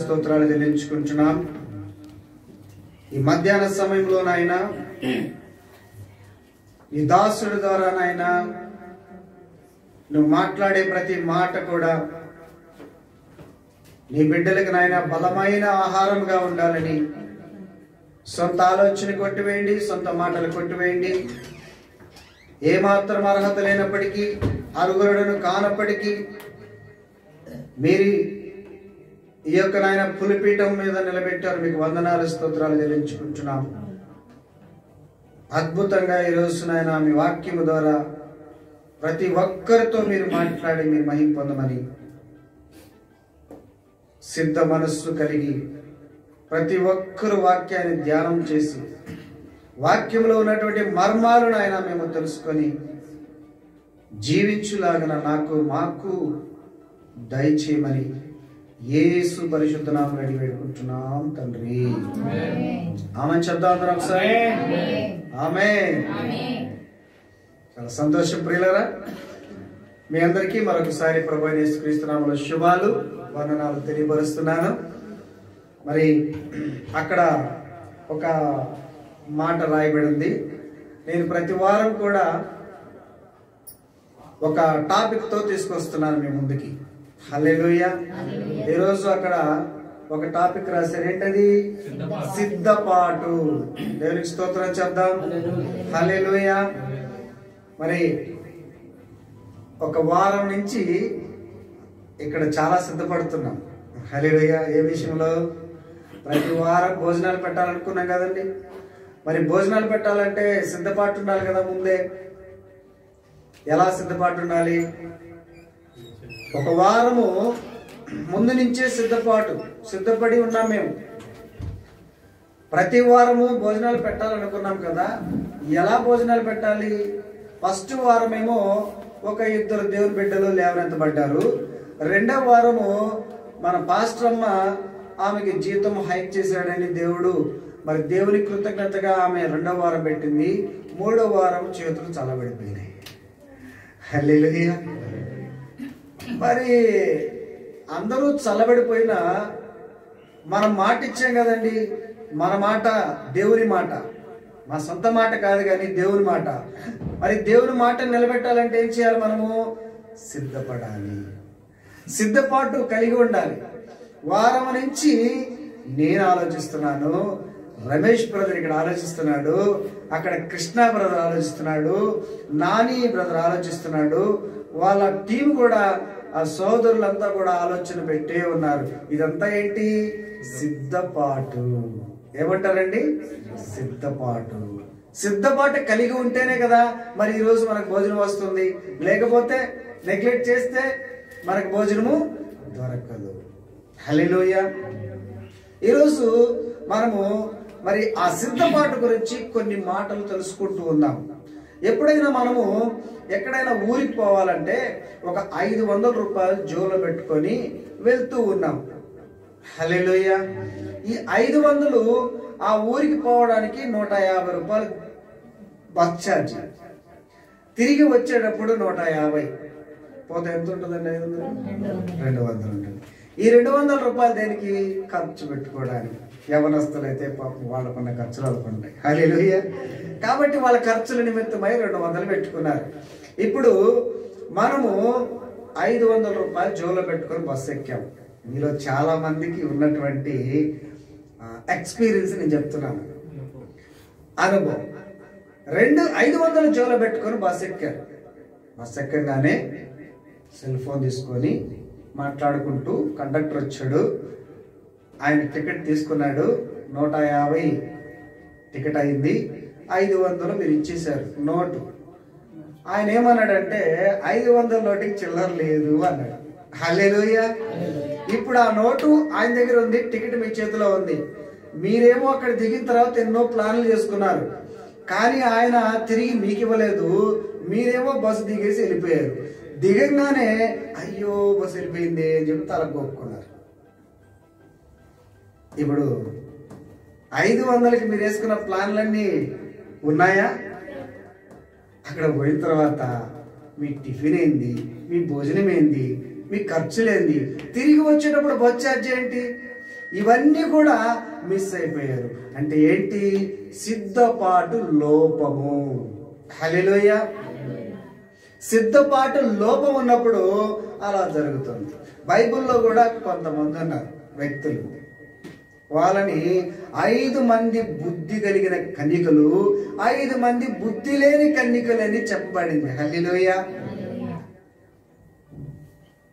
స్తోత్రాలు చెల్లించుకుంటున్నాం. ఈ మధ్యాహ్న సమయంలోనైనా ఈ దాసుడి ద్వారానైనా నువ్వు మాట్లాడే ప్రతి మాట కూడా నీ బిడ్డలకు నాయన బలమైన ఆహారంగా ఉండాలని సొంత ఆలోచన కొట్టివేయండి, సొంత మాటలు కొట్టివేయండి. ఏమాత్రం అర్హత లేనప్పటికీ, అరుగురుడును కానప్పటికీ మీరు ఈ యొక్క నాయన పులిపీఠం మీద నిలబెట్టారు. మీకు వందనాలు, స్తోత్రాలు చెల్లించుకుంటున్నాం. అద్భుతంగా ఈరోజు నాయన మీ వాక్యము ద్వారా ప్రతి ఒక్కరితో మీరు మాట్లాడి మీరు మహిమ పొందమని సిద్ధ మనస్సు కలిగి ప్రతి ఒక్కరు వాక్యాన్ని ధ్యానం చేసి వాక్యంలో ఉన్నటువంటి మర్మాలను ఆయన మేము తెలుసుకొని జీవించులాగన మాకు దయచేయమని యేసు పరిశుద్ధ నామములో అడిగి వేడుకుంటున్నాం తండ్రి. ఆమేన్ చెప్దాం అందరం ఒకసారి. ఆమేన్. చాలా సంతోషం ప్రియులారా, మీ అందరికీ మరొకసారి ప్రభువైన యేసుక్రీస్తు నామములో శుభాలు వందనాలు తెలియపరుస్తున్నాను. మరి అక్కడ ఒక మాట రాయబడి ఉంది. నేను ప్రతి వారం కూడా ఒక టాపిక్ తో తీసుకొస్తున్నాను మీ ముందుకి. హల్లెలూయా. ఈరోజు అక్కడ ఒక టాపిక్ రాశారు. ఏంటది? సిద్ధపాటు. దేవునికి స్తోత్రం చెప్దాం. హల్లెలూయా. మరి ఒక వారం నుంచి ఇక్కడ చాలా సిద్ధపడుతున్నాం. హల్లెలూయా. ఏ విషయంలో? ప్రతి వారం భోజనాలు పెట్టాలనుకున్నాం కదండి. మరి భోజనాలు పెట్టాలంటే సిద్ధపాటు ఉండాలి కదా ముందే. ఎలా సిద్ధపాటు ఉండాలి? ఒక వారము ముందు నుంచే సిద్ధపడి ఉన్నాం మేము. ప్రతి వారము భోజనాలు పెట్టాలనుకున్నాం కదా. ఎలా భోజనాలు పెట్టాలి? ఫస్ట్ వారమేమో ఒక 2 దేవుని బిడ్డలు లేవనెత్తబడ్డారు. రెండవ వారము మన పాస్టర్ అమ్మ, ఆమెకి జీతం హైక్ చేశాడని దేవుడు, మరి దేవుని కృతజ్ఞతగా ఆమె 2వ వారం పెట్టింది. 3వ వారం చేతులు చల్లబడిపోయినాయి. హల్లెలూయా. మరి అందరూ చల్లబడిపోయినా మనం మాట ఇచ్చాం కదండి. మన మాట దేవుని మాట, మా సొంత మాట కాదు కానీ దేవుని మాట. మరి దేవుని మాట నిలబెట్టాలంటే ఏం చేయాలి? మనము సిద్ధపడాలి, సిద్ధపాటు కలిగి ఉండాలి. వారం నుంచి నేను ఆలోచిస్తున్నాను, రమేష్ బ్రదర్ ఇక్కడ ఆలోచిస్తున్నాడు, అక్కడ కృష్ణ బ్రదర్ ఆలోచిస్తున్నాడు, నాని బ్రదర్ ఆలోచిస్తున్నాడు, వాళ్ళ టీం కూడా, ఆ సోదరులంతా కూడా ఆలోచన పెట్టే ఉన్నారు. ఇదంతా ఏంటి? సిద్ధపాటు. ఏమంటారండి? సిద్ధపాటు. సిద్ధపాటు కలిగి ఉంటేనే కదా మరి ఈరోజు మనకు భోజనం వస్తుంది. లేకపోతే నెగ్లెక్ట్ చేస్తే మనకు భోజనము దొరకదు. హల్లెలూయా. ఈరోజు మనము మరి ఆ సిద్ధపాటు గురించి కొన్ని మాటలు తెలుసుకుంటూ ఉన్నాం. ఎప్పుడైనా మనము ఎక్కడైనా ఊరికి పోవాలంటే ఒక 500 రూపాయలు జోలో పెట్టుకొని వెళ్తూ ఉన్నాం. హల్లెలూయా. ఈ 500 ఆ ఊరికి పోవడానికి 150 రూపాయలు బస్ ఛార్జ్, తిరిగి వచ్చేటప్పుడు 150. పోతే ఎంత ఉంటుందండి? 200 ఉంటుంది. ఈ 200 రూపాయలు దేనికి? ఖర్చు పెట్టుకోవడానికి. యవనస్తులైతే పాపం వాళ్ళకున్న ఖర్చులు వాళ్ళకుంటాయి. హల్లెలూయా. కాబట్టి వాళ్ళ ఖర్చుల నిమిత్తమై 200 పెట్టుకున్నారు. ఇప్పుడు మనము 500 రూపాయలు జోలో పెట్టుకొని బస్సు ఎక్కాము. మీలో చాలా మందికి ఉన్నటువంటి ఎక్స్పీరియన్స్ నేను చెప్తున్నాను, అనుభవం. 500 జోలో పెట్టుకొని బస్సు ఎక్కారు. బస్సు ఎక్కగానే సెల్ ఫోన్ తీసుకొని మాట్లాడుకుంటూ కండక్టర్ వచ్చాడు. ఆయన టికెట్ తీసుకున్నాడు. 150 టికెట్ అయింది. 500 మీరు ఇచ్చేశారు నోటు. ఆయన ఏమన్నాడంటే 500 నోటుకి చిల్లర లేదు అన్నాడు. హల్లెలూయా. ఇప్పుడు ఆ నోటు ఆయన దగ్గర ఉంది, టికెట్ మీ చేతిలో ఉంది. మీరేమో అక్కడ దిగిన తర్వాత ఎన్నో ప్లాన్లు చేసుకున్నారు, కానీ ఆయన తిరిగి మీకు ఇవ్వలేదు. మీరేమో బస్సు దిగేసి వెళ్ళిపోయారు. దిగంగానే అయ్యో బస్సు వెళ్ళిపోయింది అని చెప్పి తల గోపుకున్నారు. ఇప్పుడు 500కి మీరు వేసుకున్న ప్లాన్లన్నీ ఉన్నాయా? అక్కడ పోయిన తర్వాత మీ టిఫిన్ ఏంది, మీ భోజనం ఏంది, మీ ఖర్చులేంది, తిరిగి వచ్చేటప్పుడు బస్ ఛార్జ్ ఏంటి? ఇవన్నీ కూడా మిస్ అయిపోయారు. అంటే ఏంటి? సిద్ధపాటు లోపము. హల్లెలూయా. సిద్ధపాటు లోపం ఉన్నప్పుడు అలా జరుగుతుంది. బైబిల్లో కూడా కొంతమంది ఉన్నారు వ్యక్తులు, వాళ్ళని 5 మంది బుద్ధి కలిగిన కన్యకలు, 5 మంది బుద్ధి లేని కన్యకలు అని చెప్పబడింది. హల్లెలూయా.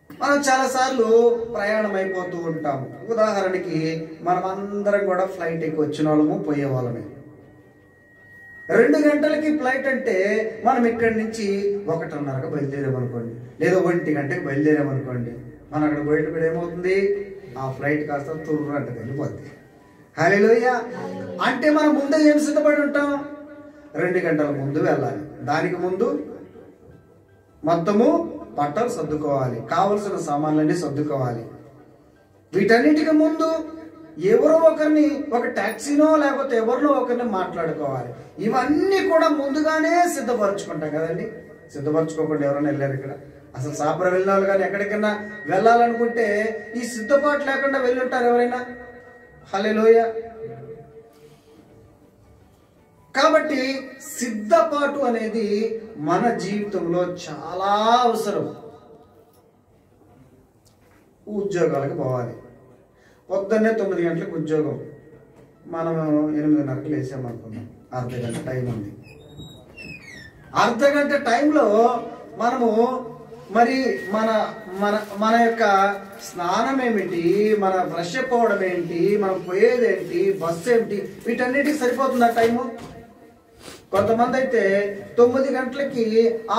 మనం చాలాసార్లు ప్రయాణం అయిపోతూ ఉంటాము. ఉదాహరణకి మనం అందరం కూడా ఫ్లైట్ ఎక్కి వచ్చిన వాళ్ళము, పోయే వాళ్ళమే. 2 గంటలకి ఫ్లైట్ అంటే మనం ఇక్కడి నుంచి 1:30కు బయలుదేరామనుకోండి, లేదా 1 గంటకి బయలుదేరామనుకోండి, మనం అక్కడ బయటపడి ఏమవుతుంది? ఆ ఫ్లైట్ కాస్త తుర్రంట వెళ్ళిపోద్ది. హల్లెలూయా. అంటే మనం ముందే ఏం సిద్ధపడి ఉంటాం? 2 గంటల ముందు వెళ్ళాలి. దానికి ముందు మొత్తము బట్టలు సర్దుకోవాలి, కావలసిన సామాన్లన్నీ సర్దుకోవాలి. వీటన్నిటికి ముందు ఎవరో ఒకరిని, ఒక టాక్సీనో లేకపోతే ఎవరినో ఒకరిని మాట్లాడుకోవాలి. ఇవన్నీ కూడా ముందుగానే సిద్ధపరచుకుంటాం కదండి. సిద్ధపరచుకోకుండా ఎవరైనా వెళ్ళారు ఇక్కడ? అసలు సాపర వెళ్ళిన వాళ్ళు కానీ ఎక్కడికైనా వెళ్ళాలనుకుంటే ఈ సిద్ధపాటు లేకుండా వెళ్ళి ఉంటారు ఎవరైనా? హల్లెలూయా. కాబట్టి సిద్ధపాటు అనేది మన జీవితంలో చాలా అవసరం. ఉద్యోగాలకు పోవాలి. పొద్దున్నే 9 గంటలకు ఉద్యోగం, మనం 8:30కు లేసామనుకున్నాం, అర్ధగంట టైం ఉంది. అర్ధగంట టైంలో మనము మరి మన మన మన యొక్క స్నానం ఏమిటి, మన బ్రష్ పోవడం ఏంటి, మనం పోయేదేంటి, బస్సు ఏంటి, వీటన్నిటికి సరిపోతుంది ఆ టైము. కొంతమంది అయితే 9 గంటలకి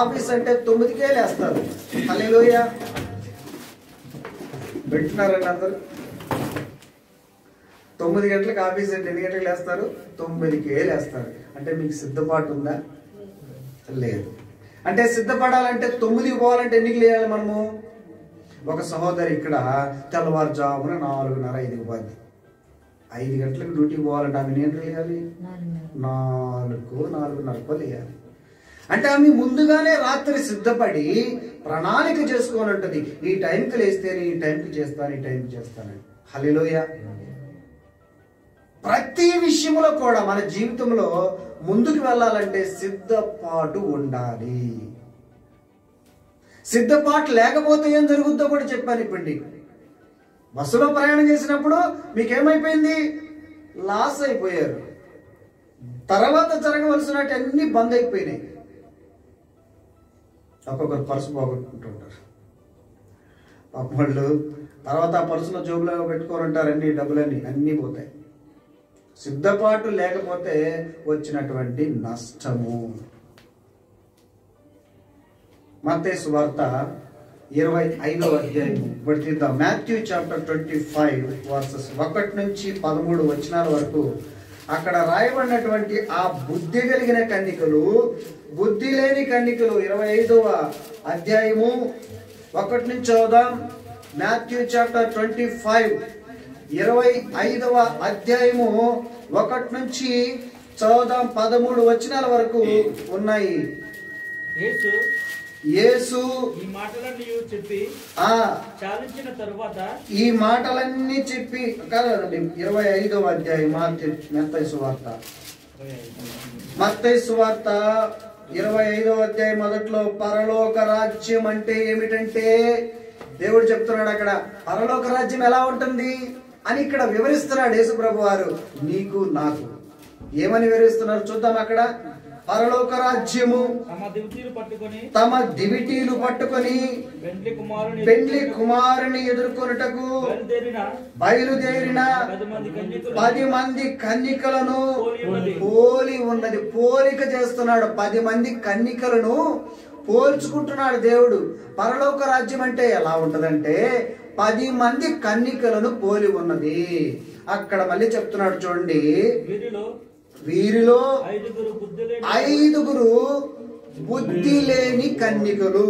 ఆఫీస్ అంటే 9కే లేస్తారు. హల్లెలూయా. పెట్టినారండి అందరు. 9 గంటలకు ఆఫీస్ అంటే ఎన్ని గంటలకు లేస్తారు? 9కే లేస్తారు. అంటే మీకు సిద్ధపాటు ఉందా? లేదు. అంటే సిద్ధపడాలంటే 9కి పోవాలంటే ఎన్నికి లేయాలి మనము? ఒక సహోదరి ఇక్కడ తెల్లవారుజామున 4:30, 5కి పోద్ది. 5 గంటలకు డ్యూటీకి పోవాలంటే ఆమె నేను లేయాలి 4:30 లేయాలి. అంటే ఆమె ముందుగానే రాత్రి సిద్ధపడి ప్రణాళిక చేసుకొని ఉంటుంది. ఈ టైంకి లేస్తే ఈ టైంకి చేస్తాను, ఈ టైంకి చేస్తానని. హల్లెలూయా. ప్రతి విషయంలో కూడా మన జీవితంలో ముందుకు వెళ్ళాలంటే సిద్ధపాటు ఉండాలి. సిద్ధపాటు లేకపోతే ఏం జరుగుతుందో కూడా చెప్పాను ఇప్పుడు. బస్సులో ప్రయాణం చేసినప్పుడు మీకేమైపోయింది? లాస్ అయిపోయారు. తర్వాత జరగవలసినట్టు అన్ని బంద్ అయిపోయినాయి. ఒక్కొక్కరు పర్సు పోగొట్టుకుంటుంటారు పాపం వాళ్ళు. తర్వాత ఆ పర్సులో జోబులో పెట్టుకొని ఉంటారు, అన్ని డబ్బులన్నీ అన్నీ పోతాయి. సిద్ధపాటు లేకపోతే వచ్చినటువంటి నష్టము. మత్తయి సువార్త 25వ అధ్యాయం ఇప్పుడు తీద్దాం. మాథ్యూ చాప్టర్ 25 వర్సెస్ 1 నుంచి 13 వచనాల వరకు అక్కడ రాయబడినటువంటి ఆ బుద్ధి కలిగిన కన్యకలు, బుద్ధి లేని కన్యకలు 25వ అధ్యాయము 1 నుంచి చదువుదాం. మాథ్యూ చాప్టర్ 25 25వ అధ్యాయము 1 నుంచి చదువుదాం. 13 వచనాల వరకు ఉన్నాయి. యేసు ఈ మాటలన్నీ చెప్పి చాలించిన తరువాత, ఈ మాటలన్నీ చెప్పి కాదండి 25వ అధ్యాయం మత్తయి సువార్త 25వ అధ్యాయం మొదట్లో పరలోక రాజ్యం అంటే ఏమిటంటే దేవుడు చెప్తున్నాడు అక్కడ పరలోక రాజ్యం ఎలా ఉంటుంది అని ఇక్కడ వివరిస్తున్నాడు యేసు ప్రభు వారు. నీకు నాకు ఏమని వివరిస్తున్నారు చూద్దాం. అక్కడ పరలోక రాజ్యము తమ దివిటీలు పట్టుకొని పెండ్లి కుమారుని ఎదుర్కొనుటకు బయలుదేరిన 10 మంది కన్యకలను పోలి ఉన్నది. పోలిక చేస్తున్నాడు. 10 మంది కన్యకలను పోల్చుకుంటున్నాడు దేవుడు. పరలోక రాజ్యం అంటే ఎలా ఉంటదంటే 10 మంది కన్యకలను పోలి ఉన్నది. అక్కడ మళ్ళీ చెప్తున్నాడు చూడండి. వీరిలో 5 బుద్ధి లేని కన్యకలు,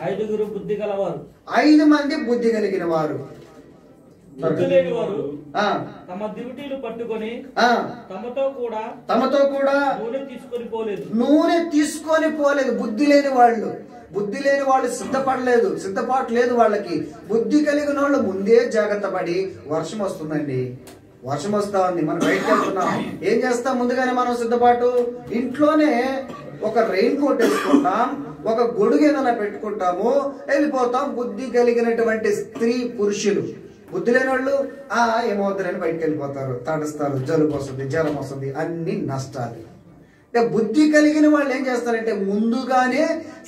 5 బుద్ధి గలవారు, 5 మంది బుద్ధి కలిగిన వారు. బుద్ధి లేని వారు తమ దివిటీలు పట్టుకొని తమతో కూడా నూనె తీసుకొని పోలేదు. బుద్ధి లేని వాళ్ళు బుద్ధి లేని వాళ్ళు సిద్ధపాటు లేదు వాళ్ళకి. బుద్ధి కలిగిన వాళ్ళు ముందే జాగ్రత్త పడి, వర్షం వస్తుందండి, వర్షం వస్తా ఉంది, మనం బయటకు వెళ్తున్నాం, ఏం చేస్తాం? ముందుగానే మనం సిద్ధపాటు, ఇంట్లోనే ఒక రెయిన్ కోట్ వేసుకుంటాం, ఒక గొడుగు ఏదైనా పెట్టుకుంటాము, వెళ్ళిపోతాం. బుద్ధి కలిగినటువంటి స్త్రీ పురుషులు, బుద్ధి లేని వాళ్ళు ఏమవుతారని బయటకు వెళ్ళిపోతారు, తడుస్తారు, జలుబు వస్తుంది, జ్వరం వస్తుంది, అన్ని నష్టాలు. అంటే బుద్ధి కలిగిన వాళ్ళు ఏం చేస్తారంటే ముందుగానే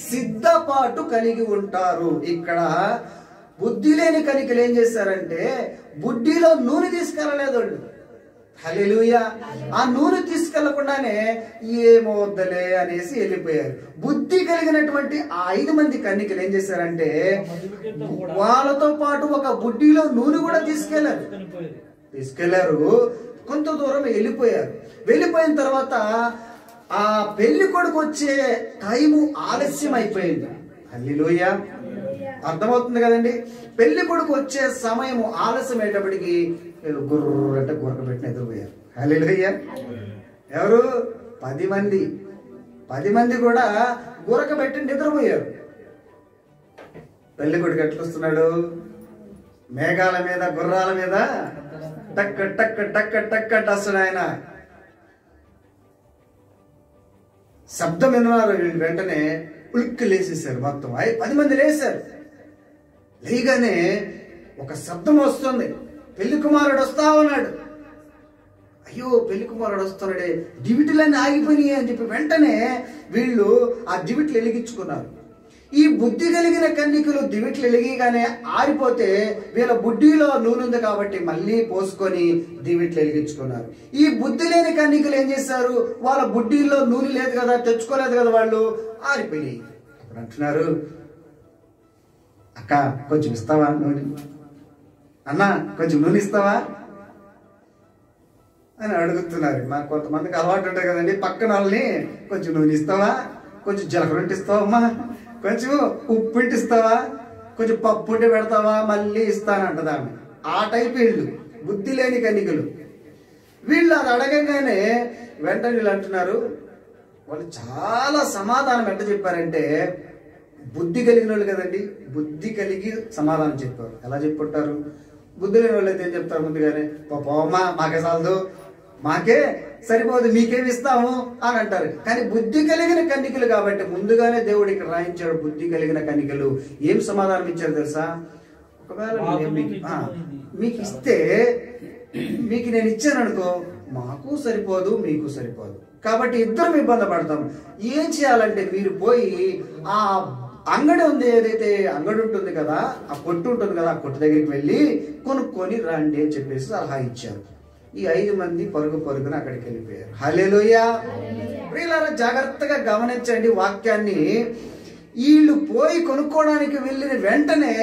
సిద్ధపాటు కలిగి ఉంటారు. ఇక్కడ బుద్ధి లేని కనికలు ఏం చేశారంటే బుడ్డిలో నూనె తీసుకెళ్ళలేదు వాళ్ళు. హల్లెలూయా. ఆ నూనె తీసుకెళ్లకుండానే ఏమవుద్దలే అనేసి వెళ్ళిపోయారు. బుద్ధి కలిగినటువంటి ఆ 5 మంది కన్నికలు ఏం చేశారంటే వాళ్ళతో పాటు ఒక బుడ్డిలో నూనె కూడా తీసుకెళ్లారు. కొంత దూరం వెళ్ళిపోయారు. వెళ్ళిపోయిన తర్వాత ఆ పెళ్లి కొడుకు వచ్చే టైము ఆలస్యం అయిపోయింది. హల్లెలూయా. అర్థమవుతుంది కదండి? పెళ్లి కొడుకు వచ్చే సమయం ఆలస్యం అయ్యేటప్పటికి గుర్రంటే గురక పెట్టిన ఎదురుపోయారు. హల్లెలూయా. ఎవరు? 10 మంది. 10 మంది కూడా గురక పెట్టి నిద్రపోయారు. పెళ్లి కొడుకు ఎట్లొస్తున్నాడు? మేఘాల మీద, గుర్రాల మీద టక్ టక్ టక్ టక్ వస్తాడు ఆయన. శబ్దం విన్నారు. వెంటనే ఉలిక్కి లేసేసారు. మొత్తం 10 మంది లేసారు. లేగానే ఒక శబ్దం వస్తుంది. పెళ్లి కుమారుడు వస్తా ఉన్నాడు. అయ్యో, పెళ్లి కుమారుడు వస్తున్నాడే, దివిటీలన్నీ ఆగిపోయినాయి అని చెప్పి వెంటనే వీళ్ళు ఆ దివిట్లు వెలిగించుకున్నారు. ఈ బుద్ధి కలిగిన కన్నికలు దివిట్లు వెలిగిగానే ఆరిపోతే వీళ్ళ బుడ్డిలో నూనె ఉంది కాబట్టి మళ్ళీ పోసుకొని దివిట్లు వెలిగించుకున్నారు. ఈ బుద్ధి లేని కన్నికలు ఏం చేశారు? వాళ్ళ బుడ్డిలో నూనె లేదు కదా, తెచ్చుకోలేదు కదా, వాళ్ళు ఆరిపోయి అప్పుడు అంటున్నారు, అక్క కొంచెం ఇస్తావా నూనె, అన్నా కొంచెం నూనె ఇస్తావా అని అడుగుతున్నారు. మాకు కొంతమందికి అలవాటు ఉంటాయి కదండి, పక్కన వాళ్ళని కొంచెం నూనె ఇస్తావా, కొంచెం జీలకర్ర ఇస్తావమ్మా, కొంచెం ఉప్పు ఇస్తావా, కొంచెం పప్పు ఉంటే పెడతావా, మళ్ళీ ఇస్తానంటదామె. ఆ టైప్ వీళ్ళు బుద్ధి లేని కన్నికలు. వీళ్ళు అది అడగంగానే వెంటనే వీళ్ళు అంటున్నారు, వాళ్ళు చాలా సమాధానం ఎట్లా చెప్పారంటే బుద్ధి కలిగిన వాళ్ళు కదండి, బుద్ధి కలిగి సమాధానం చెప్పారు. ఎలా చెప్పుంటారు? బుద్ధి లేని వాళ్ళు అయితే ఏం చెప్తారు? ముందుగానే పోమ్మా, మాకే చాలదు, మాకే సరిపోదు, మీకేమి ఇస్తాము అని అంటారు. కానీ బుద్ధి కలిగిన కన్నికలు కాబట్టి ముందుగానే దేవుడు ఇక్కడ రాయించాడు. బుద్ధి కలిగిన కన్నికలు ఏం సమాధానం ఇచ్చారు తెలుసా? ఒకవేళ మీకు ఇస్తే, మీకు నేను ఇచ్చాను అనుకో, మాకు సరిపోదు, మీకు సరిపోదు, కాబట్టి ఇద్దరం ఇబ్బంది పడతాం. ఏం చేయాలంటే మీరు పోయి ఆ అంగడి ఉంది, ఏదైతే అంగడి ఉంటుంది కదా, ఆ కొట్టు ఉంటుంది కదా, ఆ కొట్టు దగ్గరికి వెళ్ళి కొనుక్కొని రండి అని చెప్పేసి సలహా ఇచ్చారు. ఈ 5 మంది పరుగున అక్కడికి వెళ్ళిపోయారు. హల్లెలూయా. ప్రియులారా, జాగ్రత్తగా గమనించండి వాక్యాన్ని. వీళ్ళు పోయి కొనుక్కోవడానికి వెళ్ళిన వెంటనే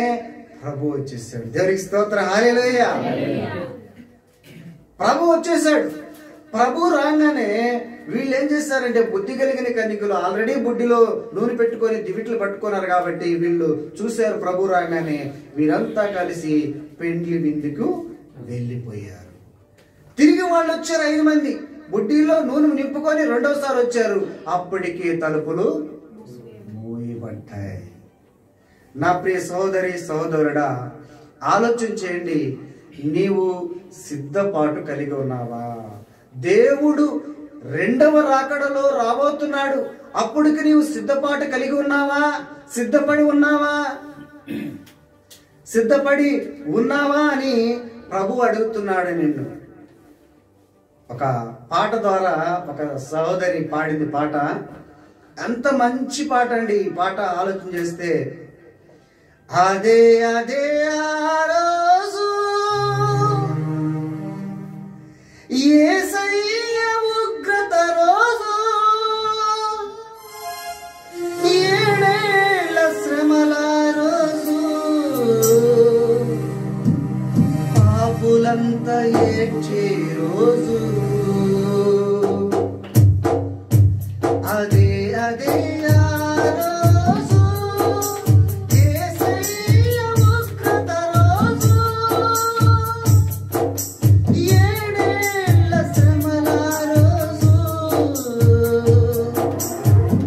ప్రభు వచ్చేసాడు. దేవునికి స్తోత్రం. హల్లెలూయా. ప్రభు వచ్చేసాడు. ప్రభు రాగానే వీళ్ళు ఏం చేస్తారంటే బుద్ధి కలిగిన కన్నికలు ఆల్రెడీ బుడ్డిలో నూనె పెట్టుకొని దివిట్లు పట్టుకున్నారు కాబట్టి వీళ్ళు చూశారు ప్రభు రాగానే. వీరంతా కలిసి పెండ్లి విందుకు వెళ్ళిపోయారు. తిరిగి వాళ్ళు వచ్చారు 5 మంది. బుడ్డిలో నూనె నింపుకొని రెండోసారి వచ్చారు. అప్పటికి తలుపులు మూయబడ్డాయి. నా ప్రియ సహోదరి సహోదరుడా, ఆలోచన చేయండి. నీవు సిద్ధపాటు కలిగి ఉన్నావా? దేవుడు 2వ రాకడలో రాబోతున్నాడు. అప్పటికి నీవు సిద్ధపాటు కలిగి ఉన్నావా? సిద్ధపడి ఉన్నావా? సిద్ధపడి ఉన్నావా అని ప్రభు అడుగుతున్నాడు నిన్ను. ఒక పాట ద్వారా ఒక సహోదరి పాడింది పాట. ఎంత మంచి పాట అండి ఈ పాట. ఆలోచన చేస్తే అదే అదే ఆ రోజు యేసయ్య ఉగ్రత రోజు, 7 ఏళ్ల శ్రమల రోజు, పాపులంతా ఏడ్చే రోజు, అదే అదే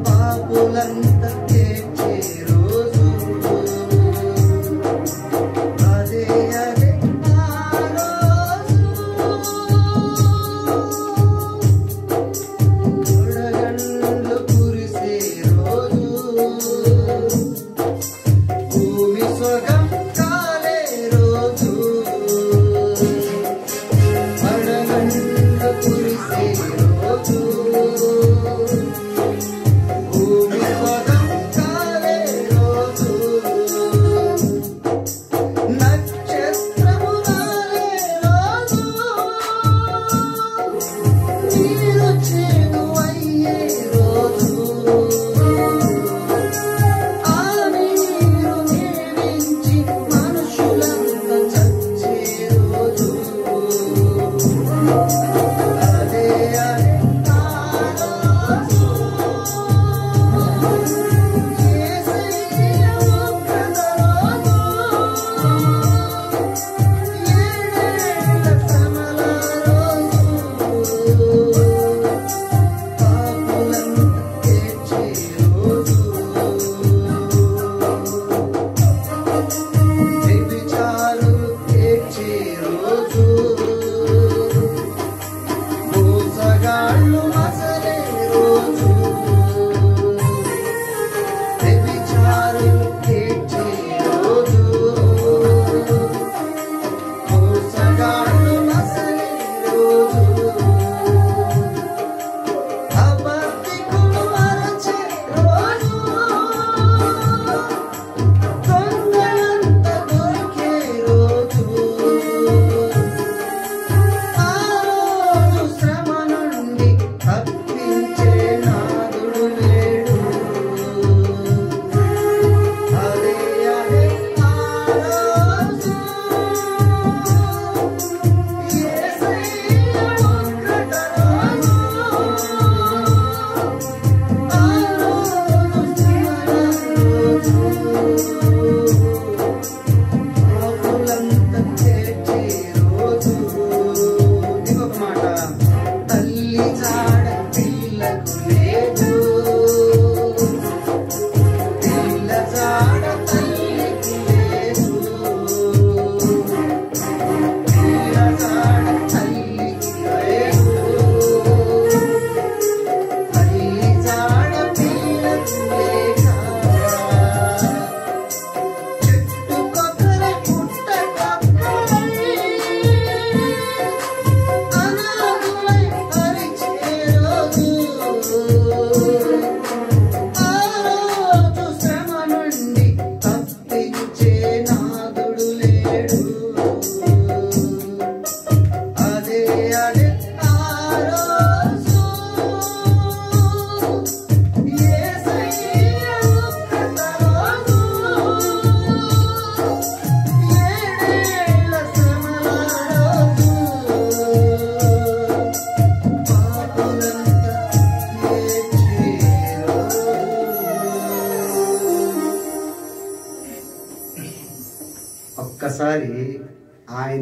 పాపులంతా చేర్చే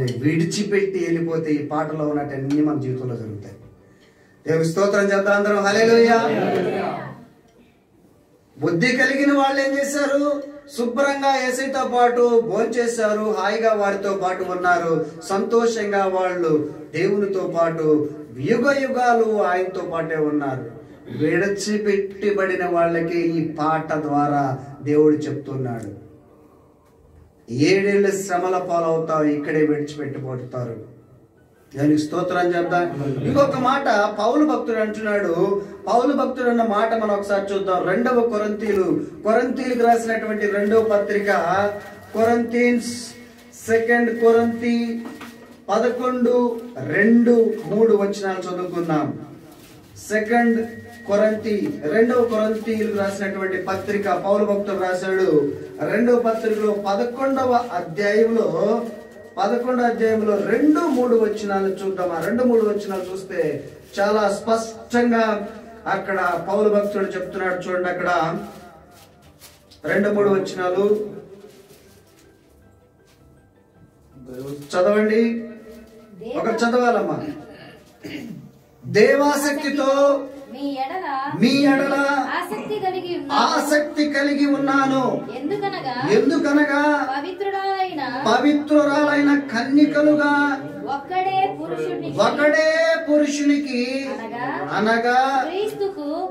ఆయన విడిచిపెట్టి వెళ్ళిపోతే ఈ పాటలో ఉన్నట్టన్నీ మన జీవితంలో జరుగుతాయి. దేవుని స్తోత్రం చేద్దాం అందరం. హల్లెలూయా. బుద్ధి కలిగిన వాళ్ళు ఏం చేశారు? శుభ్రంగా యేసయ్యతో పాటు భోంచేశారు, హాయిగా వారితో పాటు ఉన్నారు, సంతోషంగా వాళ్ళు దేవునితో పాటు యుగ యుగాలు ఆయనతో పాటే ఉన్నారు. విడిచిపెట్టబడిన వాళ్ళకి ఈ పాట ద్వారా దేవుడు చెప్తున్నాడు, 7 ఏళ్ళు శ్రమల పాలవుతావు, ఇక్కడే విడిచిపెట్టబడతారు. దానికి స్తోత్రం చెప్తాం. ఇంకొక మాట పౌలు భక్తుడు అంటున్నాడు. పౌలు భక్తుడు అన్న మాట మనం ఒకసారి చూద్దాం. 2వ కొరింథీయులకు రాసినటువంటి 2వ పత్రిక, కొరింథియన్స్ 2 కొరింథీ 11:2-3 వచనాలు చదువుకుందాం. 2 కొరింథీయులకు రాసినటువంటి పత్రిక పౌలు భక్తుడు రాశాడు. 2వ పత్రికలో 11వ అధ్యాయంలో 2-3 వచనాలు చూద్దాం. ఆ 2-3 వచనాలు చూస్తే చాలా స్పష్టంగా అక్కడ పౌలు భక్తుడు చెప్తున్నాడు. చూడండి, అక్కడ 2-3 వచనాలు చదవండి. ఒకటి చదవాలమ్మా. దేవాసక్తితో మీ ఎడల ఆసక్తి కలిగి ఉన్నాను. ఎందుకనగా పవిత్రురాలైన కన్యకలుగా ఒకడే పురుషునికి అనగా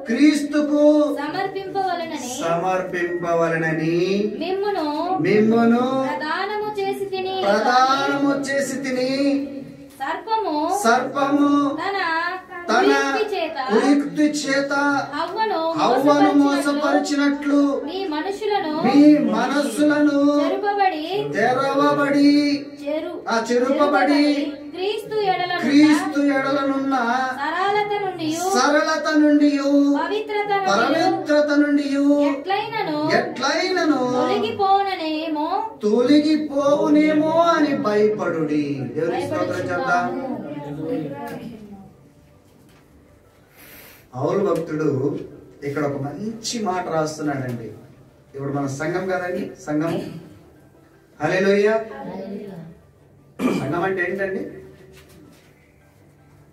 క్రీస్తుకు సమర్పింపవలెనని మిమ్మును ప్రదానము చేసి తిని. సర్పము తన కుయుక్తి చేత హవ్వను మోసపరిచినట్లు మీ మనస్సులను చెరుపబడి క్రీస్తు ఎడలనున్న సరళత నుండి పవిత్రత నుండి ఎట్లైనను తొలగిపోవునేమో అని భయపడుడి. దేవుని స్తోత్రం చెప్తాం. పౌలు భక్తుడు ఇక్కడ ఒక మంచి మాట రాస్తున్నాడండి. ఇప్పుడు మన సంఘం కదండి, సంఘం. హల్లెలూయా. సంఘం అంటే ఏంటండి?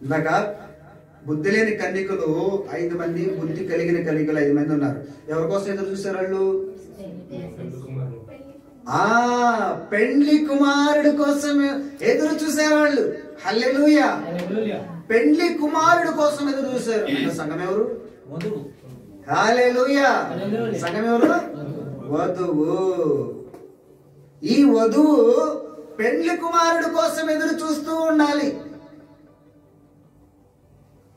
ఇందాక బుద్ధి లేని కన్యకులు 5 మంది, బుద్ధి కలిగిన కన్యకులు 5 మంది ఉన్నారు. ఎవరి కోసం ఎదురు చూశారు వాళ్ళు? పెండ్లి కుమారుడు కోసం ఎదురు చూసేవాళ్ళు. హల్లెలూయా. పెండ్లి కుమారుడు కోసం ఎదురు చూశారు. సంఘం ఎవరు? హల్లెలూయా. సంఘం ఎవరు? వధువు. ఈ వధువు పెండ్లి కుమారుడు కోసం ఎదురు చూస్తూ ఉండాలి.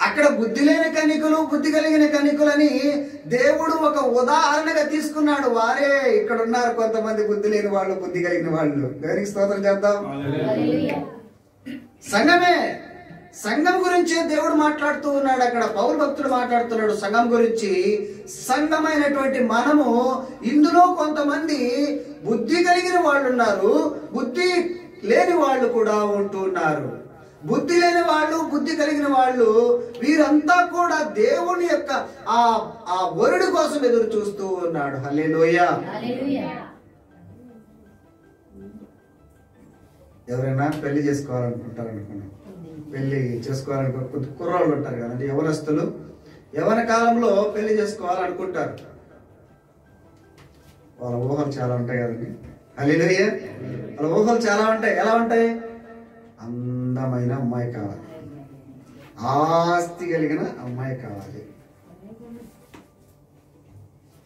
అక్కడ బుద్ధి లేని కన్యకులు, బుద్ధి కలిగిన కన్యకులని దేవుడు ఒక ఉదాహరణగా తీసుకున్నాడు. వారే ఇక్కడ ఉన్నారు కొంతమంది బుద్ధి లేని వాళ్ళు, బుద్ధి కలిగిన వాళ్ళు. దేవునికి స్తోత్రం చేద్దాం. సంఘమే, సంఘం గురించి దేవుడు మాట్లాడుతూ ఉన్నాడు. అక్కడ పౌలు భక్తుడు మాట్లాడుతున్నాడు సంఘం గురించి. సంఘమైనటువంటి మనము, ఇందులో కొంతమంది బుద్ధి కలిగిన వాళ్ళు ఉన్నారు, బుద్ధి లేని వాళ్ళు కూడా ఉంటున్నారు. బుద్ధి లేని వాళ్ళు, బుద్ధి కలిగిన వాళ్ళు, వీరంతా కూడా దేవుని యొక్క ఆ వరుడు కోసం ఎదురు చూస్తూ ఉన్నాడు. హల్లెలూయా. ఎవరైనా పెళ్లి చేసుకోవాలనుకుంటారనుకున్నాం, పెళ్లి చేసుకోవాలనుకో కుర్రాళ్ళు ఉంటారు కదండి, యవనస్తులు. యవన కాలంలో పెళ్లి చేసుకోవాలనుకుంటారు. వాళ్ళ ఊహలు చాలా ఉంటాయి కదండి. హల్లెలూయా. వాళ్ళ ఊహలు చాలా ఉంటాయి. ఎలా ఉంటాయి? అందమైన అమ్మాయి కావాలి, ఆస్తి కలిగిన అమ్మాయి కావాలి,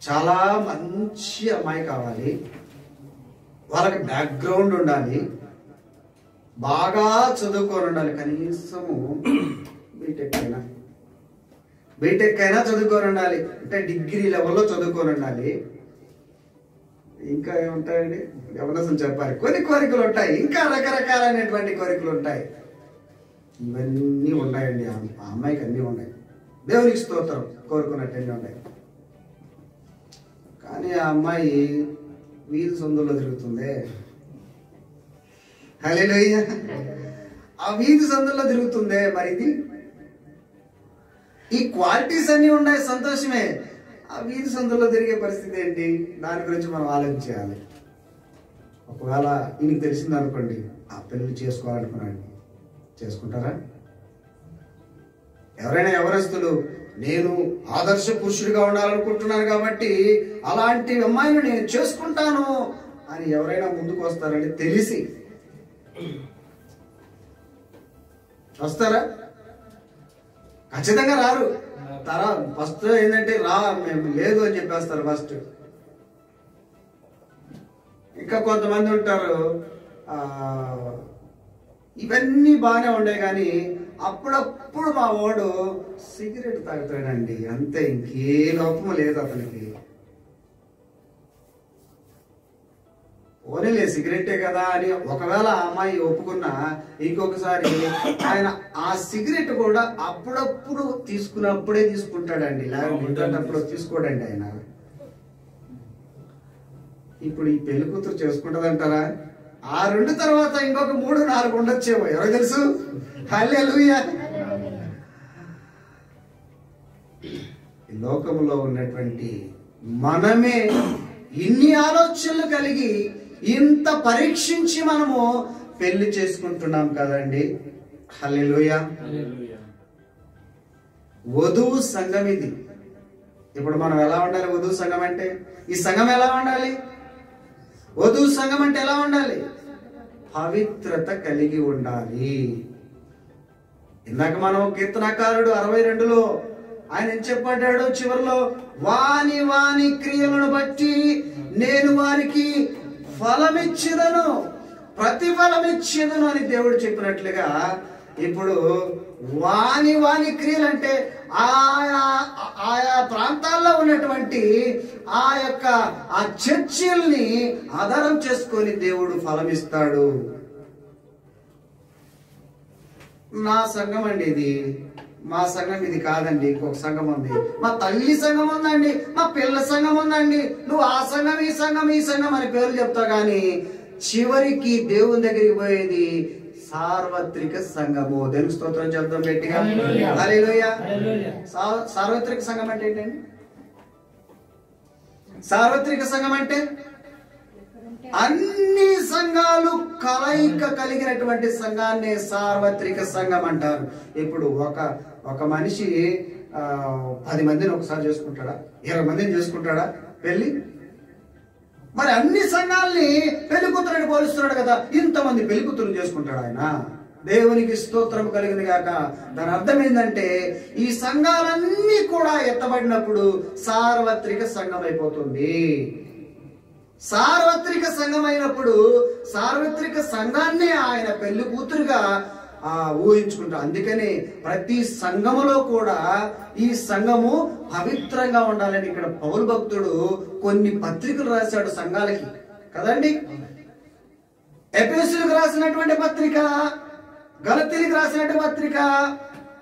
చాలా మంచి అమ్మాయి కావాలి, వాళ్ళకి బ్యాక్గ్రౌండ్ ఉండాలి, బాగా చదువుకొని ఉండాలి, కనీసము బీటెక్ అయినా చదువుకొని ఉండాలి, అంటే డిగ్రీ లెవెల్లో చదువుకొని ఉండాలి. ఇంకా ఏముంటాయండి, ఎవరసం చెప్పాలి. కొన్ని కోరికలు ఉంటాయి, ఇంకా రకరకాలైనటువంటి కోరికలు ఉంటాయి. ఇవన్నీ ఉన్నాయండి. ఆ అమ్మాయికి అన్నీ ఉన్నాయి. దేవునికి స్తోత్రం, కోరుకున్నట్టన్నీ ఉన్నాయి. కానీ ఆ అమ్మాయి వీధి సందుల్లో తిరుగుతుంది. హల్లెలూయా. ఆ వీధి సందుల్లో తిరుగుతుందే. మరి ఇది ఈ క్వాలిటీస్ అన్ని ఉన్నాయి, సంతోషమే. ఆ వీధి సందుల్లో తిరిగే పరిస్థితి ఏంటి? దాని గురించి మనం ఆలోచించాలి. ఒకవేళ ఈయనకి తెలిసింది అనుకోండి, ఆ పెళ్లి చేసుకోవాలనుకున్నాడు, చేసుకుంటారా? ఎవరైనా యవనస్తులు నేను ఆదర్శ పురుషుడిగా ఉండాలనుకుంటున్నాను కాబట్టి అలాంటి అమ్మాయిని నేను చేసుకుంటాను అని ఎవరైనా ముందుకు వస్తారండి? తెలిసి వస్తారా? ఖచ్చితంగా రారు. ఫస్ట్ ఏంటంటే మేము లేదు అని చెప్పేస్తారు ఫస్ట్. ఇంకా కొంతమంది ఉంటారు, ఇవన్నీ బాగానే ఉండే కానీ అప్పుడప్పుడు మా వాడు సిగరెట్ తాగుతాడండి, అంతే, ఇంకే లోపం లేదు అతనికి. ఓనేలే సిగరెట్టే కదా అని ఒకవేళ ఆ అమ్మాయి ఒప్పుకున్నా ఇంకొకసారి ఆయన ఆ సిగరెట్ కూడా అప్పుడప్పుడు తీసుకున్నప్పుడే తీసుకుంటాడండి, లేకపోతే తీసుకోడండి ఆయన. ఇప్పుడు ఈ పెళ్లి కూతురు చేసుకుంటదంటారా? ఆ 2 తర్వాత ఇంకొక 3, 4 ఉండొచ్చేమో, ఎవరో తెలుసు. హల్లెలూయా. ఈ లోకంలో ఉన్నటువంటి మనమే ఇన్ని ఆలోచనలు కలిగి ఇంత పరీక్షించి మనము పెళ్లి చేసుకుంటున్నాం కదండి. హల్లెలూయా. వధువు సంఘం ఇది. ఇప్పుడు మనం ఎలా ఉండాలి? వధువు సంఘం అంటే ఈ సంఘం ఎలా ఉండాలి? వధువు సంఘం అంటే ఎలా ఉండాలి? పవిత్రత కలిగి ఉండాలి. ఇందాక మనం కీర్తనకారుడు 62లో ఆయన ఏం చెప్పాడు చివరిలో? వాని వాని క్రియలను బట్టి నేను వారికి ఫలమిచ్చిదను, ప్రతిఫలమిచ్చిదను అని దేవుడు చెప్పినట్లుగా ఇప్పుడు వాని వాని క్రియలు అంటే ఆయా ప్రాంతాల్లో ఉన్నటువంటి ఆ చర్చిల్ని ఆధారం చేసుకొని దేవుడు ఫలమిస్తాడు. నా సంఘం అండి ఇది, మా సంఘం ఇది కాదండి, ఇంకొక సంఘం ఉంది, మా తల్లి సంఘం ఉందండి, మా పిల్ల సంఘం ఉందండి, నువ్వు ఆ సంఘం ఈ సంఘం ఈ సంఘం అని పేర్లు చెప్తావు కానీ చివరికి దేవుని దగ్గరికి పోయేది సార్వత్రిక సంఘము. దేవుని స్తోత్రం చెప్తాం గట్టిగా. హల్లెలూయా. సార్వత్రిక సంఘం అంటే ఏంటండి? సార్వత్రిక సంఘం అంటే అన్ని సంఘాలు కలయిక కలిగినటువంటి సంఘాన్ని సార్వత్రిక సంఘం అంటారు. ఇప్పుడు ఒక మనిషి 10 మందిని ఒకసారి చేసుకుంటాడా? 20 మందిని చేసుకుంటాడా పెళ్లి? మరి అన్ని సంఘాలని పెళ్లి కూతురని పోలుస్తున్నాడు కదా, ఇంతమంది పెళ్లి కూతురు చేసుకుంటాడు ఆయన. దేవునికి స్తోత్రం కలిగింది గాక. దాని అర్థం ఏంటంటే ఈ సంఘాలన్నీ కూడా ఎత్తబడినప్పుడు సార్వత్రిక సంఘం అయిపోతుంది. సార్వత్రిక సంఘం అయినప్పుడు సార్వత్రిక సంఘాన్ని ఆయన పెళ్లి కూతురుగా ఊహించుకుంటాం. అందుకని ప్రతి సంఘములో కూడా ఈ సంఘము పవిత్రంగా ఉండాలని ఇక్కడ పౌలు భక్తుడు కొన్ని పత్రికలు రాశాడు సంఘాలకి కదండి. ఎఫెసీయులకు రాసినటువంటి పత్రిక, గలతీయులకు రాసినటువంటి పత్రిక,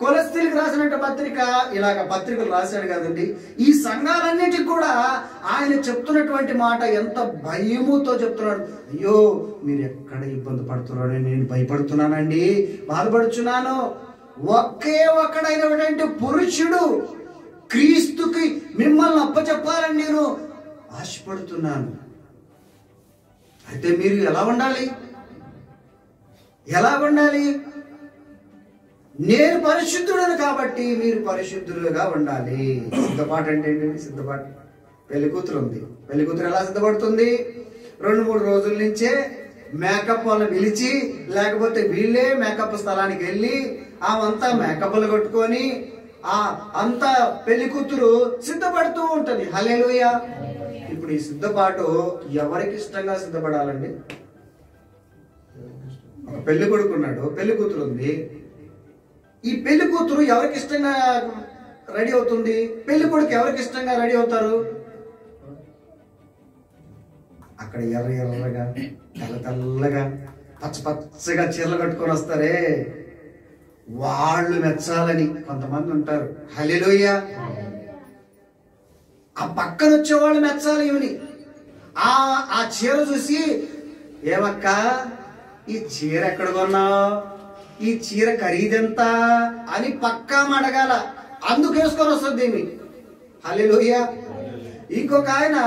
కొలస్సీలకు రాసినటువంటి పత్రిక, ఇలాగ పత్రికలు రాశాడు కదండి. ఈ సంఘాలన్నిటికి కూడా ఆయన చెప్తున్నటువంటి మాట ఎంత భయముతో చెప్తున్నాడు. అయ్యో మీరు ఎక్కడ ఇబ్బంది పడుతున్నారని నేను భయపడుతున్నానండి, బాధపడుచున్నాను. ఒకే ఒక్కడైనటువంటి పురుషుడు క్రీస్తుకి మిమ్మల్ని అప్పచెప్పాలని నేను ఆశపడుతున్నాను. అయితే మీరు ఎలా ఉండాలి? ఎలా ఉండాలి? నేను పరిశుద్ధుడను కాబట్టి మీరు పరిశుద్ధులుగా ఉండాలి. సిద్ధపాటు అంటే ఏంటండి? సిద్ధపాటు. పెళ్లి కూతురు ఉంది, పెళ్లి కూతురు ఎలా సిద్ధపడుతుంది? 2-3 రోజుల నుంచే మేకప్ వాళ్ళని పిలిచి, లేకపోతే వీళ్ళే మేకప్ స్థలానికి వెళ్ళి ఆమంతా మేకప్లు కొట్టుకొని అంతా పెళ్లి కూతురు సిద్ధపడుతూ ఉంటది. హల్లెలూయా. ఇప్పుడు ఈ సిద్ధపాటు ఎవరికి ఇష్టంగా సిద్ధపడాలండి? ఒక పెళ్లి కొడుకున్నాడు, పెళ్లి కూతురు ఉంది. ఈ పెళ్లి కూతురు ఎవరికి ఇష్టంగా రెడీ అవుతుంది? పెళ్లి కొడుకు ఎవరికి ఇష్టంగా రెడీ అవుతారు? అక్కడ ఎర్రగా తెల్లగా పచ్చగా చీరలు కట్టుకొని వస్తారే, వాళ్ళు మెచ్చాలని కొంతమంది ఉంటారు. హల్లెలూయా. ఆ పక్కన వచ్చే వాళ్ళు మెచ్చాలి ఇవని. ఆ చీర చూసి, ఏమక్క ఈ చీర ఎక్కడ కొన్నావు, ఈ చీర ఖరీదెంత అని పక్కా అడగాల. అందుకు వేసుకొని వస్తుంది దీన్ని. హల్లెలూయా. ఇంకొక ఆయన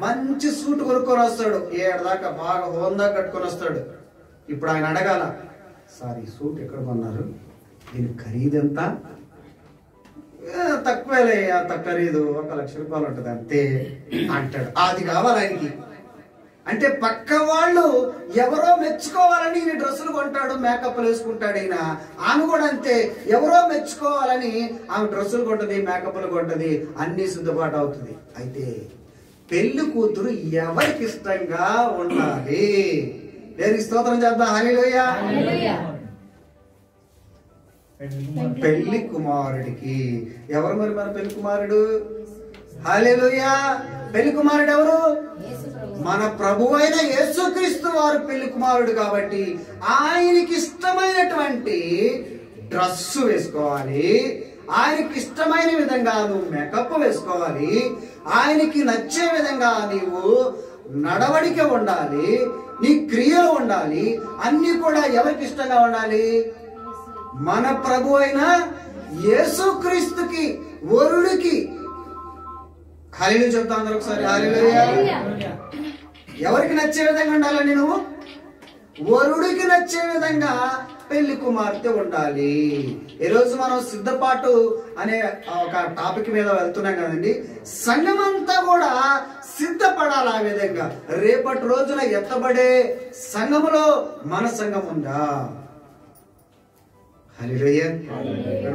మంచి సూట్ కొనుక్కొని వస్తాడు, 7 దాకా బాగా హోందా కట్టుకొని వస్తాడు. ఇప్పుడు ఆయన అడగాల, సార్ ఈ సూట్ ఎక్కడ కొన్నారు, దీని ఖరీదెంత? తక్కువేలే, తక్కువ ఖరీదు 1 లక్ష రూపాయలు ఉంటుంది అంతే అంటాడు. అది కావాలి ఆయనకి. అంటే పక్క వాళ్ళు ఎవరో మెచ్చుకోవాలని ఈయన డ్రెస్సులు కొంటాడు, మేకప్లు వేసుకుంటాడు. ఈయన ఆమె కూడా అంతే, ఎవరో మెచ్చుకోవాలని ఆమె డ్రెస్సులు కొంటది, మేకప్లు కొంటది, అన్ని సిద్ధపాటు అవుతుంది. అయితే పెళ్లి కూతురు ఎవరికి ఇష్టంగా ఉండాలి? దేనికి స్తోత్రం చేద్దాం, హల్లెలూయా. పెళ్లి కుమారుడికి. ఎవరు మరి మన పెళ్లి కుమారుడు? హల్లెలూయా. పెళ్లి కుమారుడు ఎవరు? మన ప్రభు అయిన యేసుక్రీస్తు వారు పెళ్లి కుమారుడు. కాబట్టి ఆయనకి ఇష్టమైనటువంటి డ్రెస్సు వేసుకోవాలి, ఆయనకి ఇష్టమైన విధంగా నువ్వు మేకప్ వేసుకోవాలి, ఆయనకి నచ్చే విధంగా నీవు నడవడిక ఉండాలి, నీ క్రియలు ఉండాలి. అన్ని కూడా ఎవరికి ఇష్టంగా ఉండాలి? మన ప్రభు అయిన యేసుక్రీస్తుకి, వరుడికి. హల్లెలూయా చెప్తా అందరూ ఒకసారి, హల్లెలూయా. ఎవరికి నచ్చే విధంగా ఉండాలండి? నువ్వు వరుడికి నచ్చే విధంగా పెళ్లి కుమార్తె ఉండాలి. ఈరోజు మనం సిద్ధపాటు అనే ఒక టాపిక్ మీద వెళ్తున్నాం కదండి. సంఘమంతా కూడా సిద్ధపడాలి ఆ విధంగా. రేపటి రోజున ఎత్తబడే సంఘములో మన సంఘం ఉందా? హల్లెలూయా.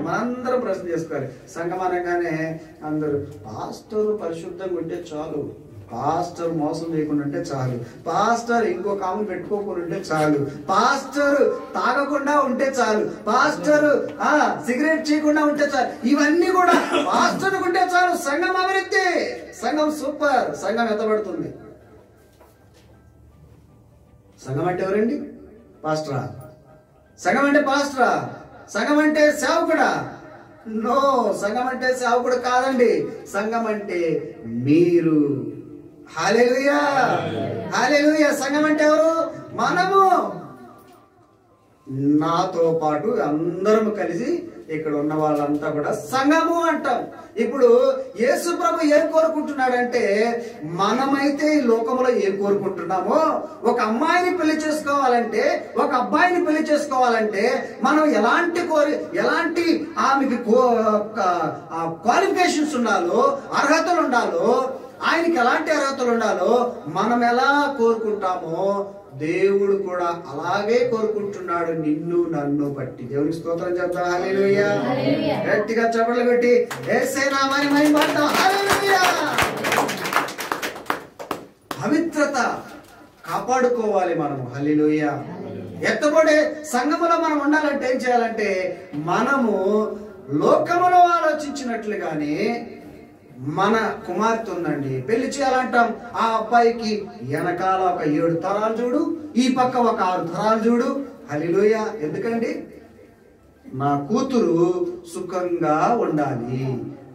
మనందరం ప్రశ్న చేసుకోవాలి. సంఘం అనగానే అందరూ పాస్టర్ పరిశుద్ధంగా ఉంటే చాలు, పాస్టర్ మోసం చేయకుండా ఉంటే చాలు, పాస్టర్ ఇంకో కాము పెట్టుకోకుండా ఉంటే చాలు, పాస్టర్ తాగకుండా ఉంటే చాలు, పాస్టర్ సిగరెట్ చేయకుండా ఉంటే చాలు. ఇవన్నీ కూడా పాస్టర్ ఉంటే చాలు, సంఘం అభివృద్ధి, సంఘం సూపర్, సంఘం ఎత్తబడుతుంది. సంఘం అంటే ఎవరండి? పాస్టరా? సంఘం అంటే పాస్టరా? సంఘం అంటే సేవకుడా? నో, సంఘం అంటే సేవకుడు కాదండి. సంఘం అంటే మీరు. హల్లెలూయా, హల్లెలూయా. సంఘం అంటే ఎవరు? మనము. నాతో పాటు అందరం కలిసి ఇక్కడ ఉన్న వాళ్ళంతా కూడా సంఘము అంటాం. ఇప్పుడు యేసు ప్రభు ఏం కోరుకుంటున్నాడంటే, మనమైతే ఈ లోకంలో ఏం కోరుకుంటున్నామో, ఒక అమ్మాయిని పెళ్లి చేసుకోవాలంటే, ఒక అబ్బాయిని పెళ్లి చేసుకోవాలంటే మనం ఎలాంటి ఆమెకి క్వాలిఫికేషన్స్ ఉండాలో, అర్హతలు ఉండాలో, ఆయనకి ఎలాంటి అర్హతలు ఉండాలో మనం ఎలా కోరుకుంటామో దేవుడు కూడా అలాగే కోరుకుంటున్నాడు నిన్ను నన్ను బట్టి. దేవునికి స్తోత్రం చెప్తాం, హల్లెలూయా. గట్టిగా చప్పట్లు కొట్టి యేసే నామాన్ని మహిమపడతాం, హల్లెలూయా. పవిత్రత కాపాడుకోవాలి మనము, హల్లెలూయా. ఎత్తబడే సంఘములో మనం ఉండాలంటే ఏం చేయాలంటే, మనము లోకములో ఆలోచించినట్లుగానే మన కుమార్తె ఉందండి, పెళ్లి చేయాలంటాం. ఆ అబ్బాయికి వెనకాల ఒక 7 తరాలు చూడు, ఈ పక్క ఒక 6 తరాలు చూడు. హల్లెలూయా. ఎందుకండి? నా కూతురు సుఖంగా ఉండాలి,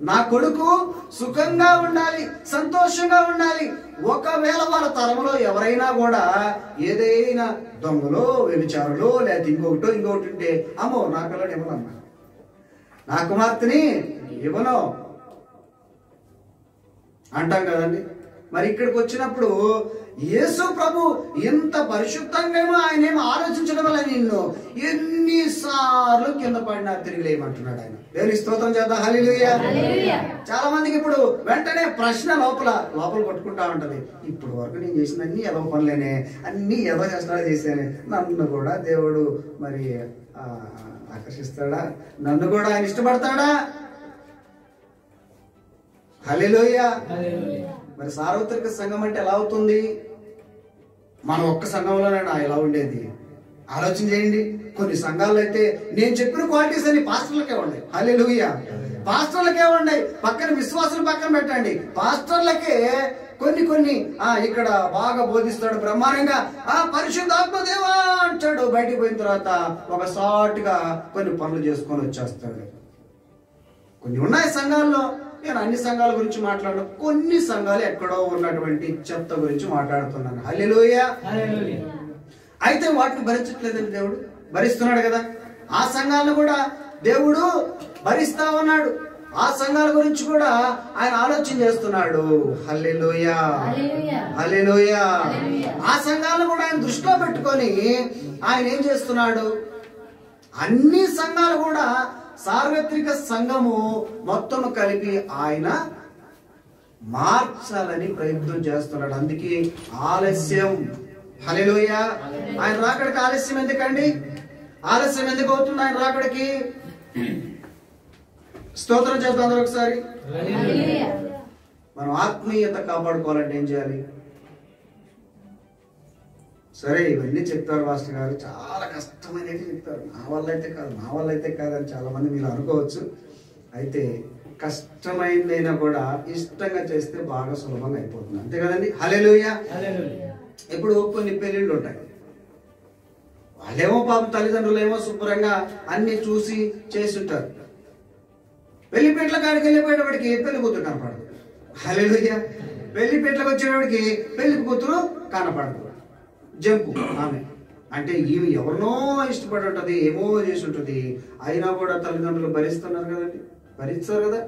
నా కొడుకు సుఖంగా ఉండాలి, సంతోషంగా ఉండాలి. ఒకవేళ వాళ్ళ తరంలో ఎవరైనా కూడా ఏదైనా దొంగలో, వ్యభిచారులో, లేదా ఇంకొకటి ఉంటే, అమ్మో నా పిల్లడు ఇవ్వనమ్మా, నా కుమార్తెని ఇవ్వను అంటాం కదండి. మరి ఇక్కడికి వచ్చినప్పుడు యేసు ప్రభు ఇంత పరిశుద్ధంగా ఆయనేమో ఆలోచించడం వల్ల నిన్ను ఎన్నిసార్లు కింద పడినా తిరిగి లేమంటున్నాడు ఆయన. దేవునికి స్తోత్రం చేద్దాం, హల్లెలూయా. చాలా మందికి ఇప్పుడు వెంటనే ప్రశ్న లోపల కొట్టుకుంటా ఉంటది, ఇప్పుడు వరకు నేను చేసిన అన్ని ఏదో పనులేనే, అన్ని ఏదో చేశానే, నన్ను కూడా దేవుడు మరి ఆకర్షిస్తాడా? నన్ను కూడా ఆయన ఇష్టపడతాడా? హల్లెలూయా. మరి సార్వత్రిక సంఘం అంటే ఎలా అవుతుంది? మనం ఒక్క సంఘంలోనైనా ఎలా ఉండేది? ఆలోచన చేయండి. కొన్ని సంఘాల్లో అయితే నేను చెప్పిన క్వాలిటీస్ అన్ని పాస్టర్లకే ఉన్నాయి. హల్లెలూయా. పాస్టర్లకే ఉన్నాయి. పక్కన విశ్వాసులు పక్కన పెట్టండి, పాస్టర్లకే కొన్ని ఇక్కడ బాగా బోధిస్తాడు బ్రహ్మాండంగా, పరిశుద్ధాత్మ దేవా అంటాడు. బయటికి పోయిన తర్వాత ఒక సాటుగా కొన్ని పనులు చేసుకొని వచ్చేస్తాడు. కొన్ని ఉన్నాయి సంఘాల్లో. నేను అన్ని సంఘాల గురించి మాట్లాడను, కొన్ని సంఘాలు ఎక్కడో ఉన్నటువంటి చెత్త గురించి మాట్లాడుతున్నాను. హల్లెలూయా. అయితే వాటిని భరించట్లేదండి, దేవుడు భరిస్తున్నాడు కదా. ఆ సంఘాలను కూడా దేవుడు భరిస్తా ఉన్నాడు. ఆ సంఘాల గురించి కూడా ఆయన ఆలోచన చేస్తున్నాడు. హల్లెలూయా, హల్లెలూయా. ఆ సంఘాలను కూడా ఆయన దృష్టిలో పెట్టుకొని ఆయన ఏం చేస్తున్నాడు? అన్ని సంఘాలు కూడా సార్వత్రిక సంఘము మొత్తం కలిపి ఆయన మార్చాలని ప్రయత్నం చేస్తున్నాడు. అందుకే ఆలస్యం. హల్లెలూయా. ఆయన రాకడికి ఆలస్యం ఎందుకండి? ఆలస్యం ఎందుకు అవుతుంది ఆయన రాకడికి? స్తోత్రం చేద్దాం అందరూ ఒకసారి. మనం ఆత్మీయత కాపాడుకోవాలంటే ఏం చేయాలి? సరే, ఇవన్నీ చెప్తారు మాస్టర్ గారు, చాలా కష్టమైనవి చెప్తారు. నా వల్ల అయితే కాదని చాలా మంది మీరు అనుకోవచ్చు. అయితే కష్టమైనదైనా కూడా ఇష్టంగా చేస్తే బాగా సులభంగా అయిపోతుంది, అంతే కదండి? హల్లెలూయా. ఇప్పుడు కొన్ని పెళ్ళిళ్ళు ఉంటాయి, వాళ్ళేమో పాపం తల్లిదండ్రులు ఏమో శుభ్రంగా అన్ని చూసి చేసి ఉంటారు. పెళ్లిపేట్ల కాడికి వెళ్ళిపోయేటప్పటికి పెళ్లి కూతురు కనపడదు. హల్లెలూయా. పెళ్లిపేట్లకు వచ్చేటప్పటికి పెళ్లి కూతురు కనపడదు. జంపు ఆమె అంటే ఈమె ఎవరినో ఇష్టపడి ఉంటుంది, ఏమో చేసి ఉంటుంది. అయినా కూడా తల్లిదండ్రులు భరిస్తున్నారు కదండి, భరిస్తారు కదా?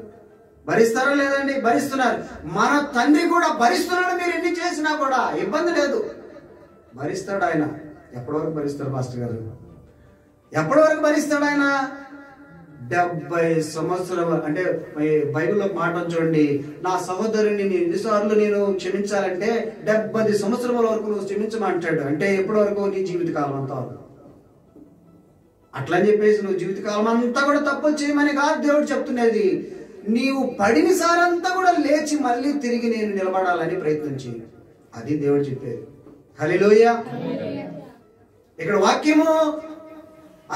భరిస్తారా లేదండి? భరిస్తున్నారు. మన తండ్రి కూడా భరిస్తున్నాడు. మీరు ఎన్ని చేసినా కూడా ఇబ్బంది లేదు, భరిస్తాడు ఆయన. ఎప్పటి వరకు భరిస్తాడు మాస్టర్ గారు? ఎప్పటి వరకు భరిస్తాడు ఆయన? 70 సంవత్సరాలు. అంటే బైబిల్లో మాట చూడండి, నా సహోదరుని ఎన్నిసార్లు నేను క్షమించాలంటే 70 సంవత్సరాల వరకు నువ్వు క్షమించమంటాడు. అంటే ఎప్పటి వరకు? నీ జీవితకాలం అంతా. అట్లా అని చెప్పేసి నువ్వు జీవితకాలం అంతా కూడా తప్పులు చేయమని కాదు దేవుడు చెప్తున్నది. నీవు పడిన సారంతా కూడా లేచి మళ్ళీ తిరిగి నేను నిలబడాలని ప్రయత్నించి, అది దేవుడు చెప్పేది. హల్లెలూయా. ఇక్కడ వాక్యము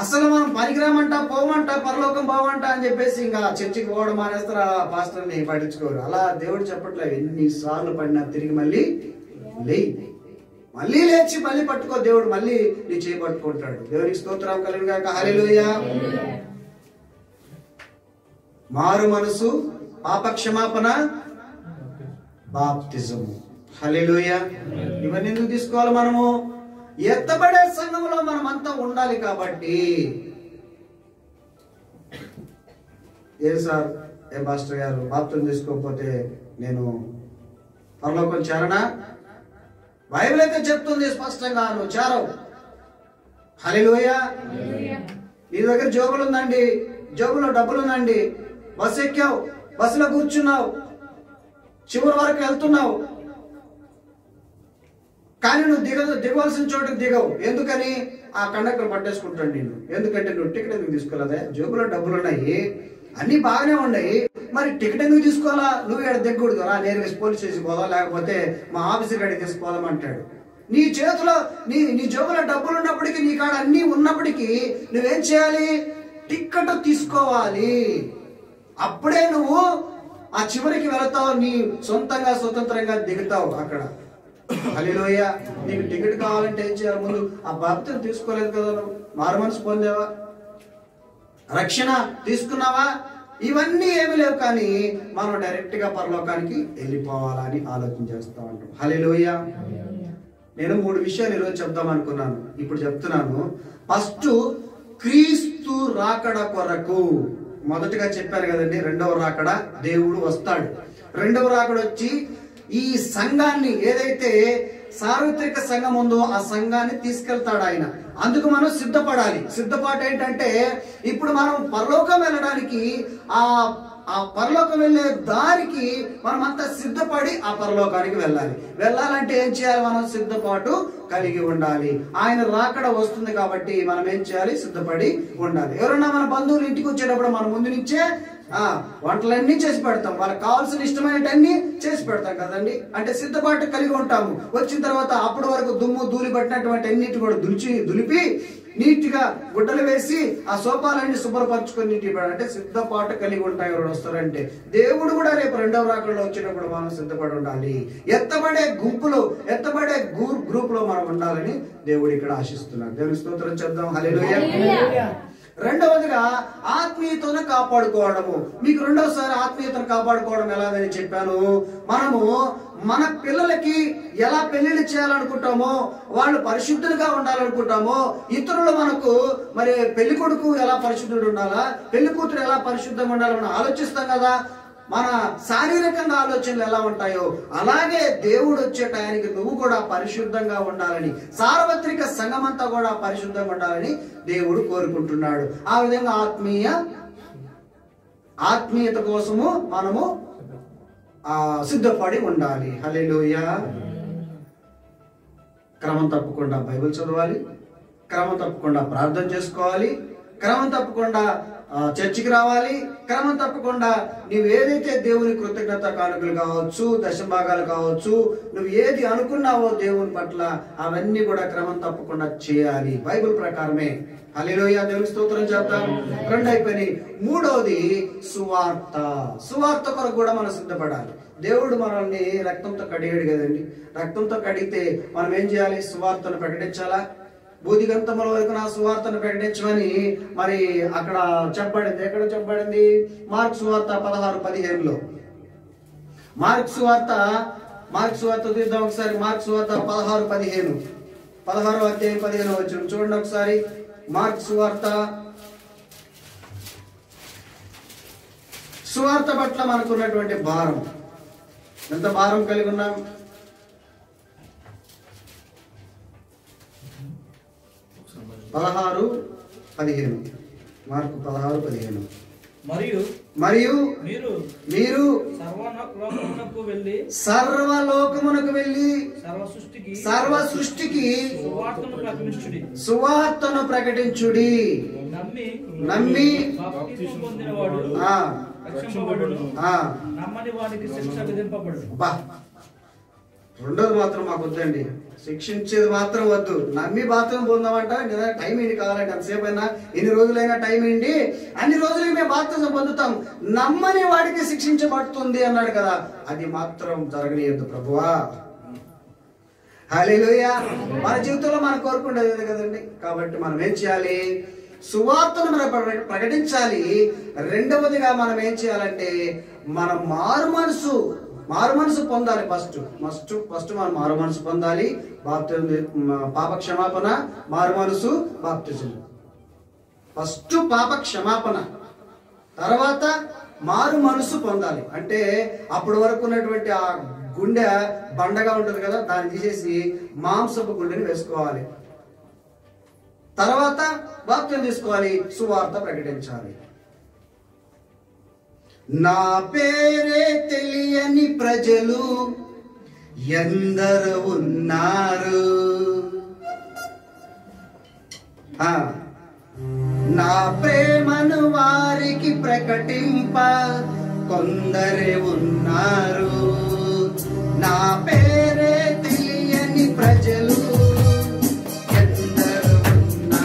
అసలు మనం పనికిరామంట, పోమంట, పరలోకం పోవంట అని చెప్పేసి ఇంకా చర్చికి పోవడం మానేస్తారు, ఆ పాస్టర్ని పట్టించుకోరు. అలా దేవుడు చెప్పట్లేదు. ఎన్నిసార్లు పడినా తిరిగి మళ్ళీ మళ్ళీ లేచి మళ్ళీ పట్టుకో, దేవుడు మళ్ళీ నీ చేయి పట్టుకుంటాడు. దేవునికి స్తోత్రం కలుగును గాక. హల్లెలూయా. మారు మనసు, పాప క్షమాపణ, బాప్తిజము. హల్లెలూయా. ఇవన్నీ ఎందుకు తీసుకోవాలి? మనము ఎత్తబడే సంఘంలో మనం అంతా ఉండాలి కాబట్టి. ఏం సార్, ఏం పాస్టర్ గారు, బాప్తిజం తీసుకోకపోతే నేను పరలోకం చేరనా? బైబిల్ అయితే చెప్తుంది స్పష్టంగా, నువ్వు చేరవు. హల్లెలూయా. నీ దగ్గర జోబులు ఉందండి, జోబులో డబ్బులు ఉందండి, బస్సు ఎక్కావు, బస్సులో కూర్చున్నావు, చివరి వరకు వెళ్తున్నావు, కానీ నువ్వు దిగవలసిన చోటుకు దిగవు. ఎందుకని? ఆ కండక్టర్ పట్టేసుకుంటాడు నేను. ఎందుకంటే నువ్వు టికెట్ ఎందుకు తీసుకోలేదా? జోబులో డబ్బులు ఉన్నాయి, అన్ని బాగానే ఉన్నాయి, మరి టికెట్ ఎందుకు తీసుకోవాలా? నువ్వు ఇక్కడ దిగకూడదు, రా నేరుగా పోలీస్ స్టేషన్ పోదాం, లేకపోతే మా ఆఫీసర్ కాడికి తీసుకోదాం అంటాడు. నీ చేతిలో నీ జోబులో డబ్బులు ఉన్నప్పటికీ, నీ కాడ అన్ని ఉన్నప్పటికీ నువ్వేం చేయాలి? టికెట్ తీసుకోవాలి. అప్పుడే నువ్వు ఆ చివరికి వెళతావు, నీ సొంతంగా స్వతంత్రంగా దిగుతావు అక్కడ. హల్లెలూయా. నీకు టికెట్ కావాలంటే ఏం చేయాలి? ముందు ఆ బాప్తిజం తీసుకోలేదు కదా, నువ్వు మారు మనసు పొందావా? రక్షణ తీసుకున్నావా? ఇవన్నీ ఏమి లేవు, కానీ మనం డైరెక్ట్ గా పరలోకానికి వెళ్ళిపోవాలని ఆలోచన చేస్తా ఉంటాం. హల్లెలూయా. నేను 3 విషయాలు ఈరోజు చెప్దాం అనుకున్నాను, ఇప్పుడు చెప్తున్నాను. ఫస్ట్, క్రీస్తు రాకడ కొరకు. మొదటగా చెప్పాను కదండి, రెండవ రాకడ దేవుడు వస్తాడు. రెండవ రాకడ వచ్చి ఈ సంఘాన్ని, ఏదైతే సార్వత్రిక సంఘం ఉందో ఆ సంఘాన్ని తీసుకెళ్తాడు ఆయన. అందుకు మనం సిద్ధపడాలి. సిద్ధపాటు ఏంటంటే, ఇప్పుడు మనం పరలోకం వెళ్ళడానికి, ఆ పరలోకం వెళ్ళే దారికి మనం అంతా సిద్ధపడి ఆ పరలోకానికి వెళ్ళాలి. వెళ్ళాలంటే ఏం చేయాలి? మనం సిద్ధపాటు కలిగి ఉండాలి. ఆయన రాకడ వస్తుంది కాబట్టి మనం ఏం చేయాలి? సిద్ధపడి ఉండాలి. ఎవరన్నా మన బంధువులు ఇంటికి వచ్చేటప్పుడు మనం ముందు నుంచే వంటలన్నీ చేసి పెడతాం, వాళ్ళకి కావాల్సిన ఇష్టమైనటన్నీ చేసి పెడతాం కదండి. అంటే సిద్ధపాటు కలిగి ఉంటాము. వచ్చిన తర్వాత అప్పటి వరకు దుమ్ము ధూళి పట్టినటువంటి అన్నిటి కూడా దులిపి నీట్ గా గుడ్డలు వేసి ఆ సోపాలన్నీ శుభ్రపరచుకొని నీటి అంటే సిద్ధపాటు కలిగి ఉంటాయి. ఎవరు వస్తారంటే దేవుడు కూడా రేపు రెండవ రాకడలో వచ్చేటప్పుడు మనం సిద్ధపడి ఉండాలి. ఎత్తబడే గుంపులో, ఎత్తబడే గ్రూప్ లో మనం ఉండాలని దేవుడు ఇక్కడ ఆశిస్తున్నాడు. దేవుని స్తోత్రం చెప్దాం. హల్లెలూయా. రెండవదిగా ఆత్మీయతను కాపాడుకోవడము. మీకు రెండవసారి ఆత్మీయతను కాపాడుకోవడం ఎలాగని చెప్పాను. మనము మన పిల్లలకి ఎలా పెళ్లిళ్ళు చేయాలనుకుంటామో, వాళ్ళు పరిశుద్ధులుగా ఉండాలనుకుంటామో, ఇతరులు మనకు మరి పెళ్లి కొడుకు ఎలా పరిశుద్ధుడు ఉండాలా, పెళ్లి కూతురు ఎలా పరిశుద్ధంగా ఉండాలని ఆలోచిస్తాం కదా. మన శారీరకంగా ఆలోచనలు ఎలా ఉంటాయో అలాగే దేవుడు వచ్చే టయానికి నువ్వు కూడా పరిశుద్ధంగా ఉండాలని, సార్వత్రిక సంఘమంతా కూడా పరిశుద్ధంగా ఉండాలని దేవుడు కోరుకుంటున్నాడు. ఆ విధంగా ఆత్మీయత కోసము మనము సిద్ధపడి ఉండాలి. హల్లెలూయా. క్రమం తప్పకుండా బైబిల్ చదవాలి, క్రమం తప్పకుండా ప్రార్థన చేసుకోవాలి, క్రమం తప్పకుండా చర్చికి రావాలి, క్రమం తప్పకుండా నువ్వు ఏదైతే దేవుని కృతజ్ఞత కానుకలు కావచ్చు, దశభాగాలు కావచ్చు, నువ్వు ఏది అనుకున్నావో దేవుని పట్ల అవన్నీ కూడా క్రమం తప్పకుండా చేయాలి బైబిల్ ప్రకారమే. హల్లెలూయా. దేవుని స్తోత్రం చేద్దాం. 2 అయిపోయినాయి. 3వది సువార్త. సువార్త కొరకు కూడా మనం సిద్ధపడాలి. దేవుడు మనల్ని రక్తంతో కడిగాడు కదండి. రక్తంతో కడిగితే మనం ఏం చేయాలి? సువార్తను ప్రకటించాలా? బూదిగంతముల వరకు నా సువార్తను ప్రకటించమని మరి అక్కడ చెప్పబడింది. ఎక్కడ చెప్పబడింది? మార్కు సువార్త 16:15లో. మార్కు సువార్త చూద్దాం ఒకసారి. మార్కు సువార్త 16:15, 16వ అధ్యాయం 15వ వచనం చూడండి ఒకసారి. మార్కు సువార్త పట్ల మనకున్నటువంటి భారం, ఎంత భారం కలిగి ఉన్నాం? మార్కు 16:15. మరియు మీరు సర్వలోకమునకు వెళ్ళి సర్వ సృష్టికి సువార్తను ప్రకటించుడి. నమ్మి రెండోది మాత్రం మాకు వద్దండి, శిక్షించేది మాత్రం వద్దు. నమ్మి బాప్తిసం పొందామంట, టైం ఏంటి కావాలంటే అంతసేపు అయినా, ఎన్ని రోజులైనా టైం ఏంటి, అన్ని రోజులకి మేము బాప్తిసం పొందుతాం. నమ్మని వాడికి శిక్షించబడుతుంది అన్నాడు కదా, అది మాత్రం జరగనీయద్దు ప్రభువా. హల్లెలూయా. మన జీవితంలో మనం కోరుకుంటేది కదండి. కాబట్టి మనం ఏం చేయాలి? సువార్తను మనం ప్రకటించాలి. రెండవదిగా మనం ఏం చేయాలంటే మనం మారు మనసు పొందాలి. ఫస్ట్ మనం మారు మనసు పొందాలి. పాప క్షమాపణ, మారు మనసు, బాప్తిజం. ఫస్ట్ పాప క్షమాపణ, తర్వాత మారు మనసు పొందాలి. అంటే అప్పటి వరకు ఉన్నటువంటి ఆ గుండె బండగా ఉంటుంది కదా, దాన్ని తీసేసి మాంసపు గుండెని వేసుకోవాలి. తర్వాత బాప్తిజం తీసుకోవాలి, సువార్త ప్రకటించాలి. నా పేరే తెలియని ప్రజలు ఎందరు ఉన్నారు, నా ప్రేమను వారికి ప్రకటింప కొందరే ఉన్నారు. నా పేరే తెలియని ప్రజలు నా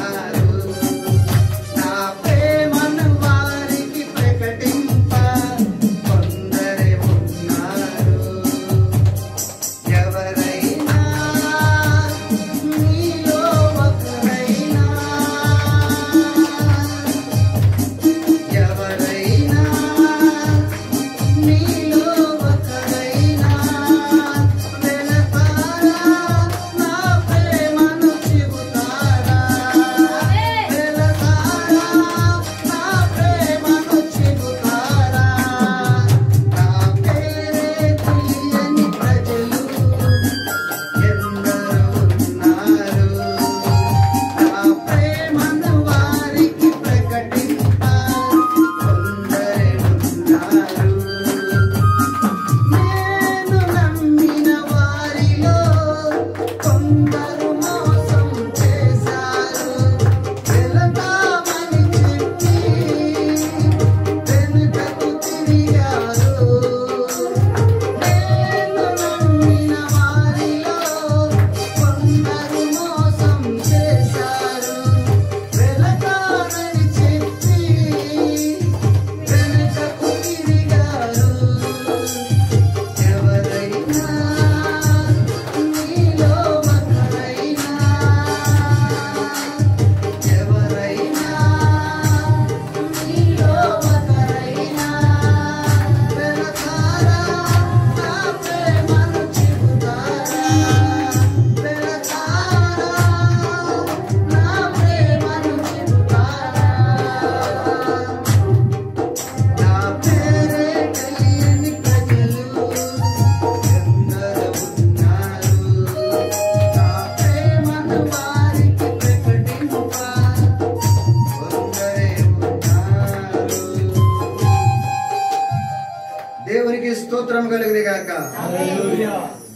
స్తోత్రం కలిగింది గాక.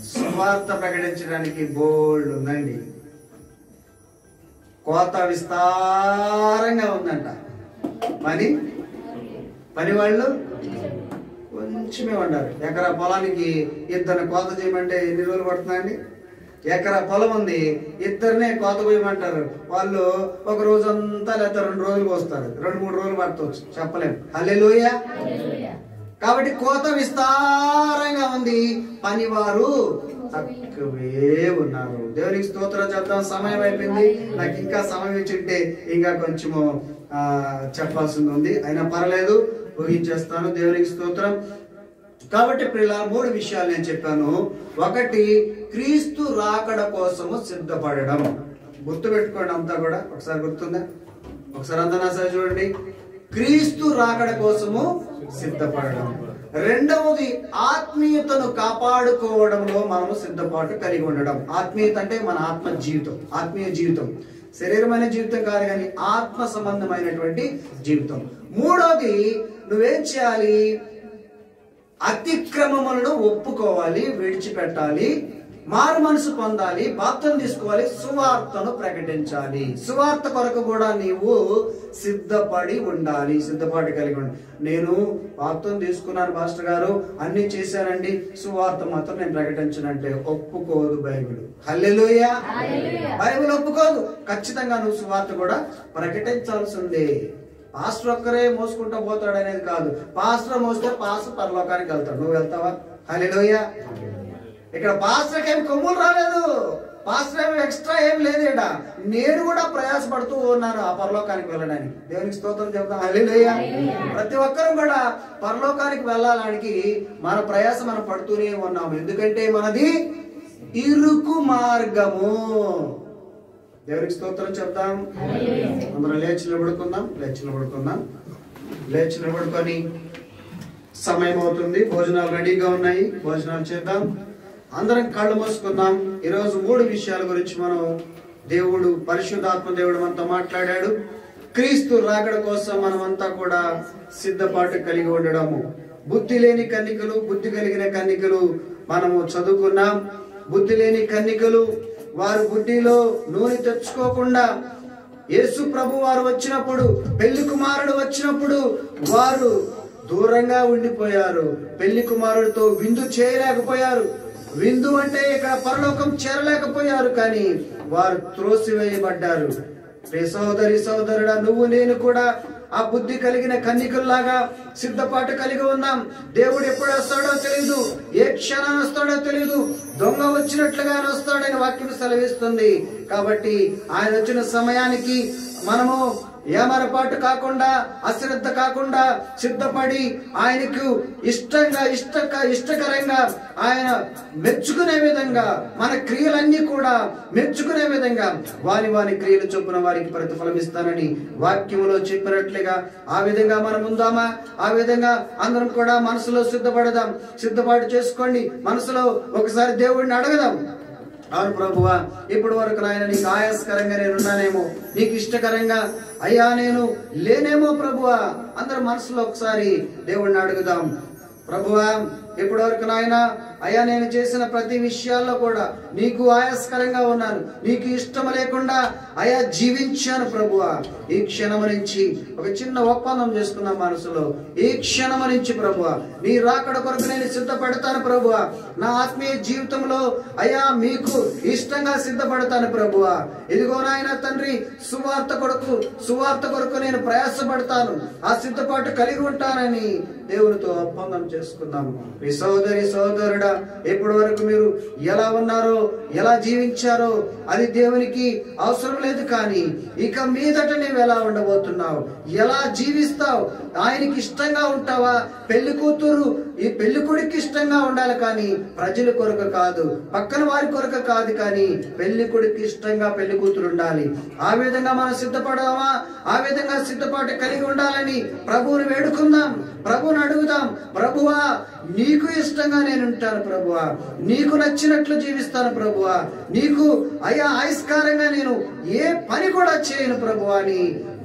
సువార్త ప్రకటించడానికి బోల్డ్ ఉందండి. కోత విస్తారంగా ఉందంట. పని వాళ్ళు కొంచెమే ఉండాలి. ఎకరా పొలానికి ఇద్దరిని కోత చేయమంటే ఎన్ని రోజులు పడుతుందండి? ఎకరా పొలం ఉంది, ఇద్దరినే కోత పోయమంటారు. వాళ్ళు ఒక రోజు అంతా లేదా 2 రోజులు వస్తారు, 2-3 రోజులు పడవచ్చు, చెప్పలేము. హల్లెలూయా. కాబట్టి కోత విస్తారంగా ఉంది, పనివారు తక్కువే ఉన్నారు. దేవునికి స్తోత్రం చెప్తాం. సమయం అయిపోయింది. నాకు ఇంకా సమయం ఇచ్చింటే ఇంకా కొంచెము చెప్పాల్సింది ఉంది, అయినా పర్లేదు, ఊహించేస్తాను. దేవునికి స్తోత్రం. కాబట్టి ప్రియుల 3 విషయాలు నేను చెప్పాను. ఒకటి, క్రీస్తు రాకడ కోసము సిద్ధపడడం. గుర్తు పెట్టుకోండి అంతా కూడా. ఒకసారి గుర్తుందా? ఒకసారి అంతా నా సరి చూడండి. క్రీస్తు రాకడ కోసము సిద్ధపడడం. రెండవది, ఆత్మీయతను కాపాడుకోవడంలో మనము సిద్ధపాటు కలిగి ఉండడం. ఆత్మీయత అంటే మన ఆత్మ జీవితం, ఆత్మీయ జీవితం, శరీరమైన జీవితం కాదు కానీ ఆత్మ సంబంధమైనటువంటి జీవితం. మూడోది, నువ్వేం చేయాలి? అతిక్రమములను ఒప్పుకోవాలి, విడిచిపెట్టాలి, మారు మనసు పొందాలి, బాప్తిసం తీసుకోవాలి, సువార్తను ప్రకటించాలి. సువార్త కొరకు కూడా నీవు సిద్ధపడి ఉండాలి, సిద్ధపాటు కలిగి ఉండాలి. నేను బాప్తిసం తీసుకున్నాను పాస్టర్ గారు, అన్ని చేశానండి, సువార్త మాత్రం నేను ప్రకటించనంటే ఒప్పుకోదు బైబిల్. హల్లెలూయా. బైబిల్ ఒప్పుకోదు. ఖచ్చితంగా నువ్వు సువార్త కూడా ప్రకటించాల్సిందే. పాస్టర్ ఒక్కరే మోసుకుంటూ పోతాడు అనేది కాదు. పాస్టర్ మోస్తే పాస్టర్ పరలోకానికి వెళ్తాడు. నువ్వు వెళ్తావా? హల్లెలూయా. ఇక్కడ పాస్టర్కి ఏమి కొమ్ములు రాలేదు, పాస్టర్ ఏమి ఎక్స్ట్రా ఏం లేదు. ఇక్కడ నేను కూడా ప్రయాసపడుతూ ఉన్నాను ఆ పరలోకానికి వెళ్ళడానికి. దేవునికి స్తోత్రం చెప్తాం. హల్లెలూయా. ప్రతి ఒక్కరూ కూడా పరలోకానికి వెళ్ళడానికి మన ప్రయాస మనం పడుతూనే ఉన్నాము. ఎందుకంటే మనది ఇరుకు మార్గము. దేవునికి స్తోత్రం చెప్తాం. అందరం లేచి నిలబడుకుందాం. లేచి నిలబడుకొని సమయం అవుతుంది. భోజనాలు రెడీగా ఉన్నాయి, భోజనాలు చేద్దాం. అందరం కళ్ళు మూసుకుందాం. ఈరోజు 3 విషయాల గురించి మనం దేవుడు, పరిశుద్ధాత్మ దేవుడు మనతో మాట్లాడాడు. క్రీస్తు రాకడ కోసం మనమంతా కూడా సిద్ధపాటు కలిగి ఉండడము. బుద్ధి లేని కన్నికలు, బుద్ధి కలిగిన కన్నికలు మనము చదువుకున్నాం. బుద్ధి లేని కన్నికలు వారు బుద్ధిలో నూనె తెచ్చుకోకుండా, యేసు ప్రభు వారు వచ్చినప్పుడు, పెళ్లి కుమారుడు వచ్చినప్పుడు వారు దూరంగా ఉండిపోయారు. పెళ్లి కుమారుడితో విందు చేయలేకపోయారు. విందు అంటే ఇక్కడ పరలోకం చేరలేకపోయారు. కానీ వారు త్రోసివేయబడ్డారు. సోదరి సోదరుడా, నువ్వు నేను కూడా ఆ బుద్ధి కలిగిన కన్నికల్లాగా సిద్ధపాటు కలిగి ఉన్నాం. దేవుడు ఎప్పుడు వస్తాడో తెలియదు, ఏ క్షణం వస్తాడో తెలియదు. దొంగ వచ్చినట్లుగా వస్తాడని వాక్యం సెలవిస్తుంది. కాబట్టి ఆయన వచ్చిన సమయానికి మనము ఏమరపాటు కాకుండా, అశ్రద్ధ కాకుండా సిద్ధపడి ఆయనకు ఇష్టకరంగా ఆయన మెచ్చుకునే విధంగా, మన క్రియలన్నీ కూడా మెచ్చుకునే విధంగా వాని క్రియలు చొప్పున వారికి ప్రతిఫలం ఇస్తానని వాక్యములో చెప్పినట్లుగా ఆ విధంగా మనం ఉందామా? ఆ విధంగా అందరం కూడా మనసులో సిద్ధపడదాం. సిద్ధపాటు చేసుకోండి. మనసులో ఒకసారి దేవుడిని అడగదాం. అవును ప్రభువా, ఇప్పటి వరకు నాయన నీకు ఆయాసకరంగా నేను ఉన్నానేమో, నీకు ఇష్టకరంగా అయ్యా నేను లేనేమో ప్రభువా. అందరం మనసులో ఒకసారి దేవుడిని అడుగుదాం. ప్రభువా, ఇప్పటి వరకు నాయన అయ్యా నేను చేసిన ప్రతి విషయాల్లో కూడా నీకు ఆయాస్కరంగా ఉన్నాను, నీకు ఇష్టం లేకుండా అయ్యా జీవించాను ప్రభువా. ఈ క్షణం నుంచి ఒక చిన్న ఒప్పందం చేసుకున్నాం మనసులో. ఈ క్షణం నుంచి ప్రభువా నీ రాకడ కొరకు నేను సిద్ధపడతాను ప్రభువా. నా ఆత్మీయ జీవితంలో అయ్యా మీకు ఇష్టంగా సిద్ధపడతాను ప్రభువా. ఇదిగో నాయన తండ్రి, సువార్త కొరకు నేను ప్రయాసపడతాను, ఆ సిద్ధపాటు కలిగి ఉంటానని దేవునితో ఒప్పందం చేసుకున్నాము. ఈ సోదరి సోదరుడా, ఇప్పటి వరకు మీరు ఎలా ఉన్నారో, ఎలా జీవించారో అది దేవునికి అవసరం లేదు. కానీ ఇక మీదట నీవు ఎలా ఉండబోతున్నావు, ఎలా జీవిస్తావు, ఆయనకి ఇష్టంగా ఉంటావా? పెళ్లి కూతురు ఈ పెళ్లి కొడుకు ఇష్టంగా ఉండాలి, కానీ ప్రజల కొరకు కాదు, పక్కన వారి కొరకు కాదు, కానీ పెళ్లి కొడుకు ఇష్టంగా పెళ్లి కూతురు ఉండాలి. ఆ విధంగా మనం సిద్ధపడదామా? ఆ విధంగా సిద్ధపాటు కలిగి ఉండాలని ప్రభువుని వేడుకుందాం, ప్రభువుని అడుగుదాం. ప్రభువా, నీకు ఇష్టంగా నేను ఉంటాను ప్రభువా, నీకు నచ్చినట్లు జీవిస్తాను ప్రభువా, నీకు అయ్యా ఆయుష్కారంగా నేను ఏ పని కూడా చేయను ప్రభువా అని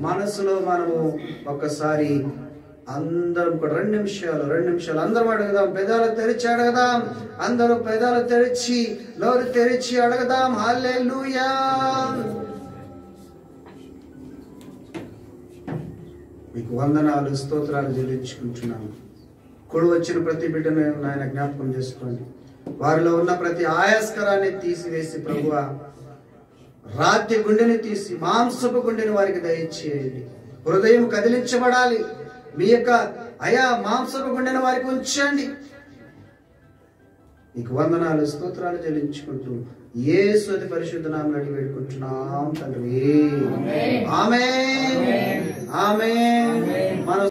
మనసులో మనము ఒక్కసారి అందరం కూడా 2 నిమిషాలు అందరం అడుగుదాం. పెదాలు తెరిచి అడగదాం. అందరూ పెదాలు తెరిచి నోరు తెరిచి అడగదాం. హల్లెలూయా. మీకు వందనాలు స్తోత్రాలు చెల్లించుకుంటున్నాను. కూడి వచ్చిన ప్రతి బిడ్డను నాయన జ్ఞాపకం చేసుకోండి. వారిలో ఉన్న ప్రతి ఆయాస్కరాన్ని తీసివేసి ప్రభువా రాతి గుండెని తీసి మాంసపు గుండెని వారికి దయచేయండి. హృదయం కదిలించబడాలి. మీ యొక్క మాంసపు గుండెని వారికి ఉంచండి. మీకు వందనాలు స్తోత్రాలు చెల్లించుకుంటూ యేసు అతి పరిశుద్ధ నామమున అడిగి వేడుకుంటున్నాం తండ్రి. ఆమేన్. ఆమేన్.